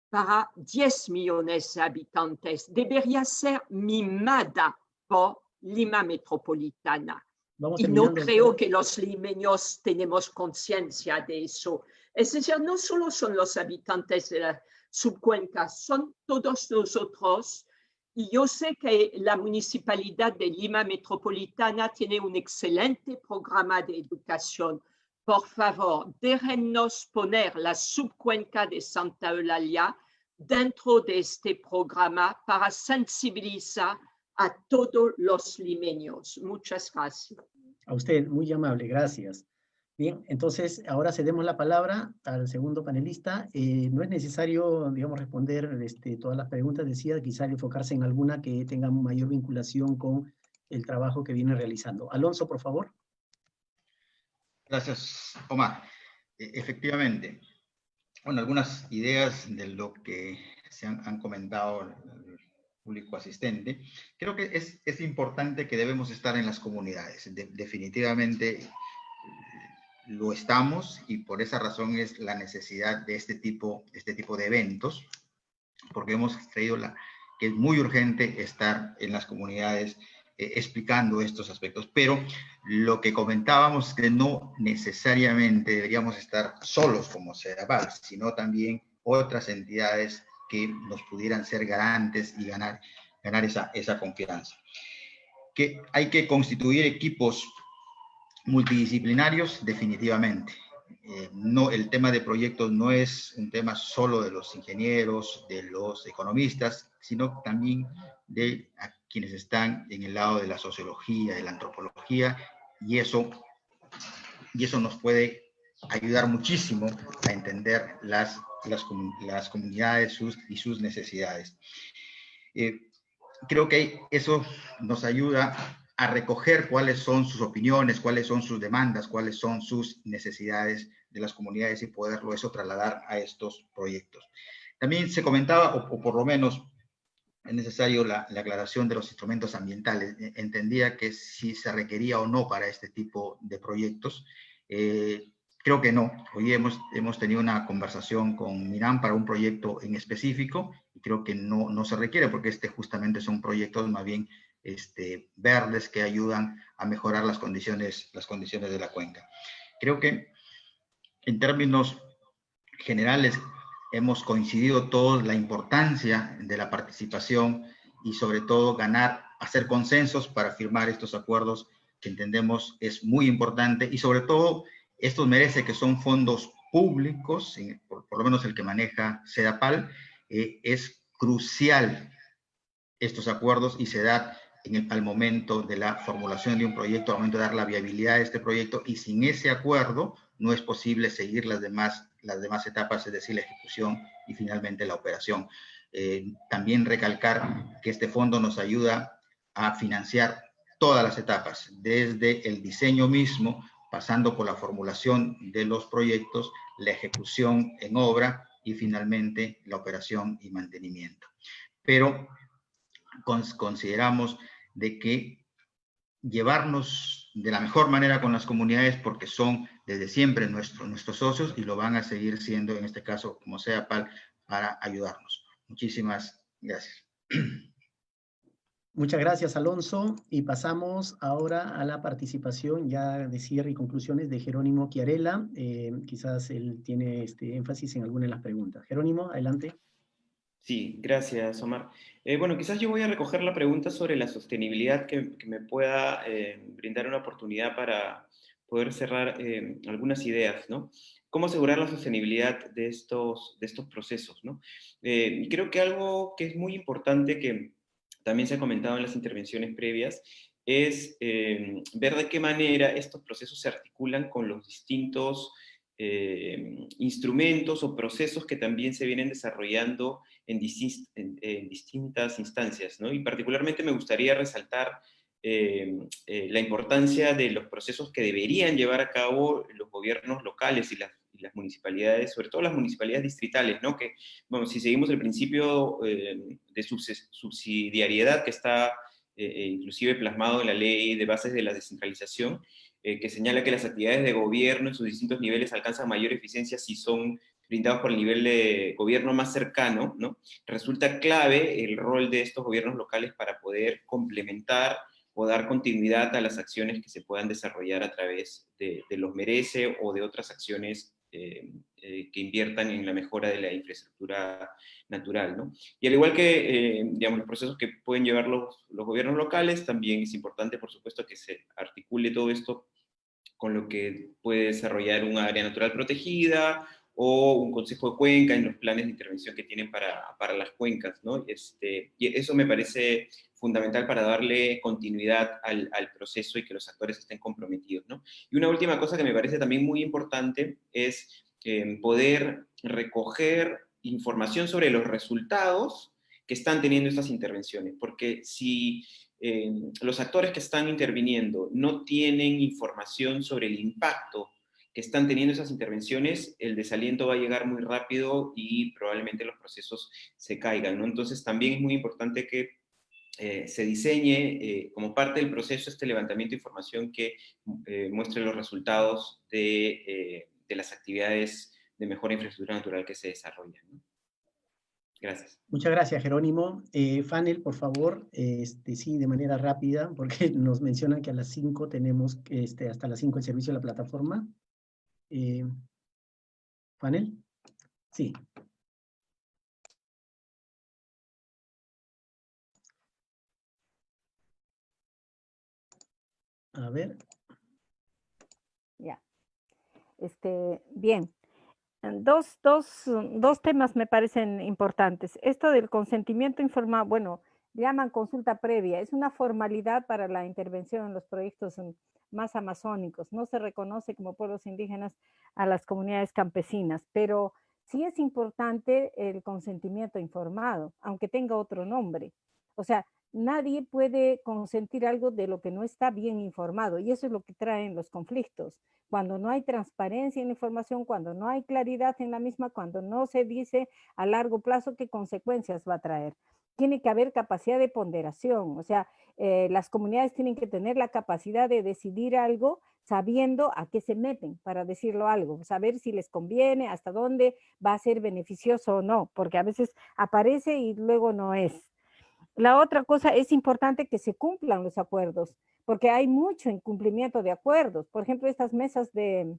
Speaker 3: para 10 millones de habitantes. Debería ser mimada por Lima Metropolitana.
Speaker 1: Vamos
Speaker 3: Y no
Speaker 1: terminando.
Speaker 3: creo que los limeños tenemos conciencia de eso. Es decir, no solo son los habitantes de la subcuenca, son todos nosotros. Y yo sé que la Municipalidad de Lima Metropolitana tiene un excelente programa de educación. Por favor, déjennos poner la subcuenca de Santa Eulalia dentro de este programa para sensibilizar a todos los limeños. Muchas gracias.
Speaker 1: A usted, muy amable, gracias. Bien, entonces ahora cedemos la palabra al segundo panelista. No es necesario, digamos, responder todas las preguntas, decía, quizá enfocarse en alguna que tenga mayor vinculación con el trabajo que viene realizando. Alonso, por favor.
Speaker 4: Gracias, Omar. Efectivamente, bueno, algunas ideas de lo que se han comentado el público asistente. Creo que es importante que debemos estar en las comunidades. Definitivamente lo estamos, y por esa razón es la necesidad de este tipo de eventos, porque hemos creído que es muy urgente estar en las comunidades explicando estos aspectos. Pero lo que comentábamos es que no necesariamente deberíamos estar solos como CEDAPAL, sino también otras entidades que nos pudieran ser garantes y ganar esa confianza. Que hay que constituir equipos multidisciplinarios, definitivamente. No, el tema de proyectos no es un tema solo de los ingenieros, de los economistas, sino también de quienes están en el lado de la sociología, de la antropología, y eso nos puede ayudar muchísimo a entender las comunidades y sus necesidades. Creo que eso nos ayuda a recoger cuáles son sus opiniones, cuáles son sus demandas, cuáles son sus necesidades de las comunidades y poderlo eso trasladar a estos proyectos. También se comentaba, o por lo menos es necesario la aclaración de los instrumentos ambientales. Entendía que si se requería o no para este tipo de proyectos. Creo que no. Hoy hemos tenido una conversación con Miran para un proyecto en específico y creo que no se requiere porque justamente son proyectos más bien verdes que ayudan a mejorar las condiciones de la cuenca. Creo que en términos generales hemos coincidido todos la importancia de la participación y sobre todo hacer consensos para firmar estos acuerdos que entendemos es muy importante y sobre todo estos merece que son fondos públicos, por lo menos el que maneja CEDAPAL, es crucial estos acuerdos y se da al momento de la formulación de un proyecto, al momento de dar la viabilidad de este proyecto, y sin ese acuerdo no es posible seguir las demás etapas, es decir, la ejecución y finalmente la operación. También recalcar que este fondo nos ayuda a financiar todas las etapas, desde el diseño mismo, pasando por la formulación de los proyectos, la ejecución en obra y finalmente la operación y mantenimiento. Pero consideramos de que llevarnos de la mejor manera con las comunidades porque son desde siempre nuestros socios y lo van a seguir siendo, en este caso, como CEDAPAL, para ayudarnos. Muchísimas gracias.
Speaker 1: Muchas gracias, Alonso. Y pasamos ahora a la participación ya de cierre y conclusiones de Jerónimo Chiarella. Quizás él tiene énfasis en alguna de las preguntas. Jerónimo, adelante.
Speaker 5: Sí, gracias, Omar. Bueno, quizás yo voy a recoger la pregunta sobre la sostenibilidad que me pueda brindar una oportunidad para poder cerrar algunas ideas, ¿no? ¿Cómo asegurar la sostenibilidad de estos procesos, ¿no? Y creo que algo que es muy importante, que también se ha comentado en las intervenciones previas, es ver de qué manera estos procesos se articulan con los distintos instrumentos o procesos que también se vienen desarrollando en distintas instancias, ¿no? Y particularmente me gustaría resaltar la importancia de los procesos que deberían llevar a cabo los gobiernos locales y las municipalidades, sobre todo las municipalidades distritales, ¿no? Que, bueno, si seguimos el principio de subsidiariedad que está inclusive plasmado en la ley de bases de la descentralización, que señala que las actividades de gobierno en sus distintos niveles alcanzan mayor eficiencia si son brindados por el nivel de gobierno más cercano, ¿no? Resulta clave el rol de estos gobiernos locales para poder complementar o dar continuidad a las acciones que se puedan desarrollar a través de los Merece o de otras acciones que inviertan en la mejora de la infraestructura natural, ¿no? Y al igual que, digamos, los procesos que pueden llevar los gobiernos locales, también es importante, por supuesto, que se articule todo esto con lo que puede desarrollar un área natural protegida o un consejo de cuenca en los planes de intervención que tienen para las cuencas, ¿no? Y eso me parece fundamental para darle continuidad al proceso y que los actores estén comprometidos, ¿no? Y una última cosa que me parece también muy importante es poder recoger información sobre los resultados que están teniendo estas intervenciones, porque si los actores que están interviniendo no tienen información sobre el impacto que están teniendo esas intervenciones, el desaliento va a llegar muy rápido y probablemente los procesos se caigan, ¿no? Entonces también es muy importante que se diseñe como parte del proceso este levantamiento de información que muestre los resultados de las actividades de mejora de infraestructura natural que se desarrollan, ¿no? Gracias.
Speaker 1: Muchas gracias, Jerónimo. Fanel, por favor, sí, de manera rápida, porque nos mencionan que a las 5 tenemos hasta las 5 el servicio de la plataforma. Fanel, sí. A ver.
Speaker 7: Ya. Bien. Dos temas me parecen importantes. Esto del consentimiento informado, bueno, llaman consulta previa, es una formalidad para la intervención en los proyectos más amazónicos. No se reconoce como pueblos indígenas a las comunidades campesinas, pero sí es importante el consentimiento informado, aunque tenga otro nombre. O sea, nadie puede consentir algo de lo que no está bien informado, y eso es lo que traen los conflictos. Cuando no hay transparencia en la información, cuando no hay claridad en la misma, cuando no se dice a largo plazo qué consecuencias va a traer. Tiene que haber capacidad de ponderación, o sea, las comunidades tienen que tener la capacidad de decidir algo sabiendo a qué se meten para decirlo algo, saber si les conviene, hasta dónde va a ser beneficioso o no, porque a veces aparece y luego no es. La otra cosa, es importante que se cumplan los acuerdos, porque hay mucho incumplimiento de acuerdos. Por ejemplo, estas mesas de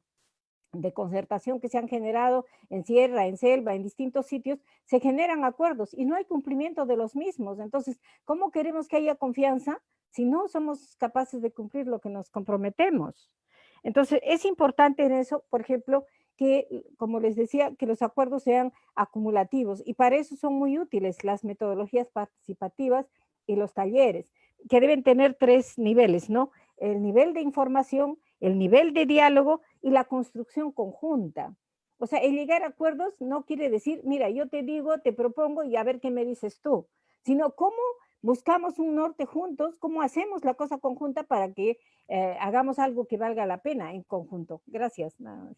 Speaker 7: concertación que se han generado en sierra, en selva, en distintos sitios, se generan acuerdos y no hay cumplimiento de los mismos. Entonces, ¿cómo queremos que haya confianza si no somos capaces de cumplir lo que nos comprometemos? Entonces, es importante en eso, por ejemplo, que, como les decía, que los acuerdos sean acumulativos, y para eso son muy útiles las metodologías participativas y los talleres, que deben tener 3 niveles, ¿no? El nivel de información, el nivel de diálogo y la construcción conjunta. O sea, el llegar a acuerdos no quiere decir, mira, yo te digo, te propongo y a ver qué me dices tú, sino cómo buscamos un norte juntos, cómo hacemos la cosa conjunta para que hagamos algo que valga la pena en conjunto. Gracias. Nada más.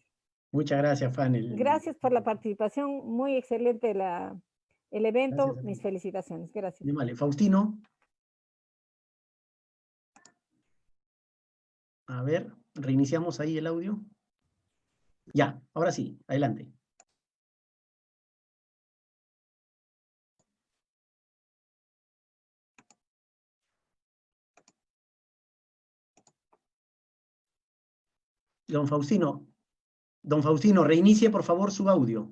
Speaker 1: Muchas gracias, Fanel.
Speaker 7: Gracias por la participación, muy excelente el evento,
Speaker 1: Gracias.
Speaker 7: mis felicitaciones. Gracias.
Speaker 1: Vale, Faustino. A ver, reiniciamos ahí el audio. Ya, ahora sí, adelante. Don Faustino, reinicie por favor su audio.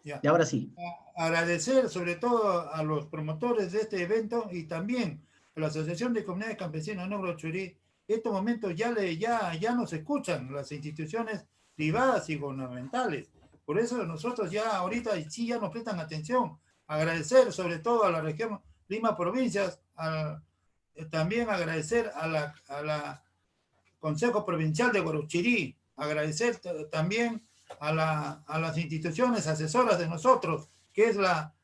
Speaker 8: Ya.
Speaker 1: Y ahora sí.
Speaker 8: Agradecer sobre todo a los promotores de este evento y también a la Asociación de Comunidades Campesinas Nogro Churí. En estos momentos ya nos escuchan las instituciones privadas y gubernamentales. Por eso nosotros ya ahorita sí ya nos prestan atención. Agradecer sobre todo a la región Lima Provincias, también agradecer a la Consejo Provincial de Guarochirí, agradecer también a las instituciones asesoras de nosotros, que es la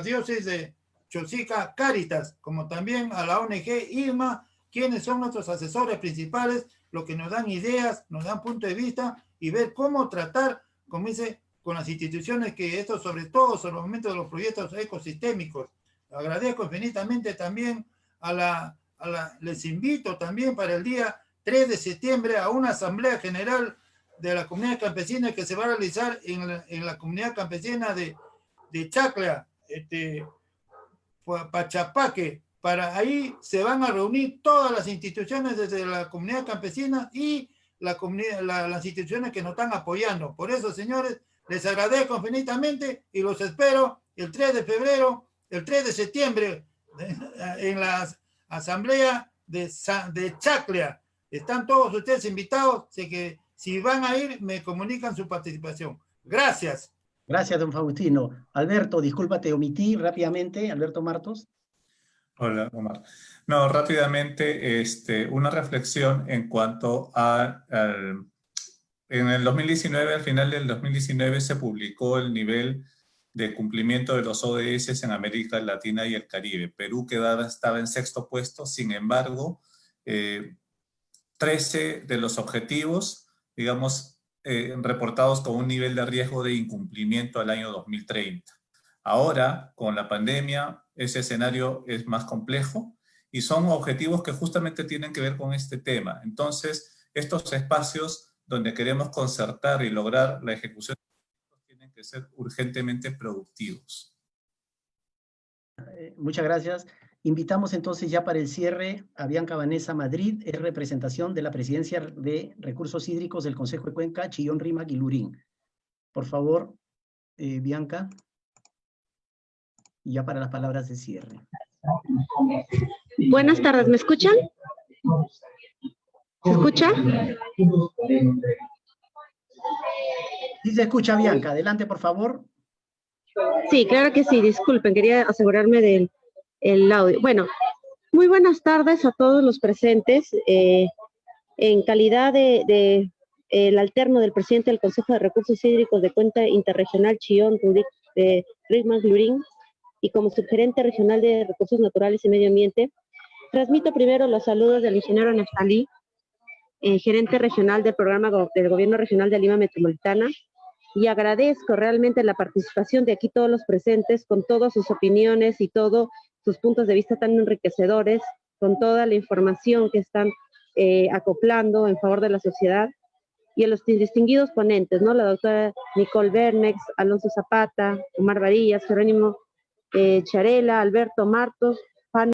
Speaker 8: diócesis de Chosica Cáritas, como también a la ONG IRMA, quienes son nuestros asesores principales, los que nos dan ideas, nos dan punto de vista y ver cómo tratar, como dice, con las instituciones que esto sobre todo sobre los momentos de los proyectos ecosistémicos. Agradezco infinitamente también les invito también para el día 3 de septiembre a una asamblea general de la comunidad campesina que se va a realizar en la comunidad campesina de Chacla, Pachapaque. Para ahí se van a reunir todas las instituciones desde la comunidad campesina y las instituciones que nos están apoyando. Por eso, señores, les agradezco infinitamente y los espero el 3 de febrero, el 3 de septiembre en la asamblea de Chaclea. Están todos ustedes invitados, así que si van a ir, me comunican su participación. Gracias.
Speaker 1: Gracias, don Faustino. Alberto, disculpa, te omití rápidamente. Alberto Martos.
Speaker 6: Hola, Omar. No, rápidamente, una reflexión en cuanto en el 2019, al final del 2019, se publicó el nivel de cumplimiento de los ODS en América Latina y el Caribe. Perú estaba en 6º puesto, sin embargo, 13 de los objetivos, digamos, reportados con un nivel de riesgo de incumplimiento al año 2030. Ahora, con la pandemia, ese escenario es más complejo y son objetivos que justamente tienen que ver con este tema. Entonces, estos espacios donde queremos concertar y lograr la ejecución tienen que ser urgentemente productivos.
Speaker 1: Muchas gracias. Invitamos entonces ya para el cierre a Bianca Vanessa Madrid, es representación de la Presidencia de Recursos Hídricos del Consejo de Cuenca, Chillón, Rímac y Lurín. Por favor, Bianca. Y ya para las palabras de cierre.
Speaker 9: Buenas tardes, ¿me escuchan? ¿Se escucha?
Speaker 1: Sí se escucha, Bianca. Adelante, por favor.
Speaker 9: Sí, claro que sí, disculpen, quería asegurarme del audio. Bueno, muy buenas tardes a todos los presentes. En calidad de el alterno del presidente del Consejo de Recursos Hídricos de Cuenca Interregional Chillón, Rímac, Lurín, y como subgerente regional de Recursos Naturales y Medio Ambiente, transmito primero los saludos del ingeniero Neftalí, gerente regional del programa del Gobierno Regional de Lima Metropolitana, y agradezco realmente la participación de aquí todos los presentes, con todas sus opiniones y todos sus puntos de vista tan enriquecedores, con toda la información que están acoplando en favor de la sociedad, y a los distinguidos ponentes, ¿no? La doctora Nicole Bernex, Alonso Zapata, Omar Varillas, Jerónimo Charela, Alberto Martos,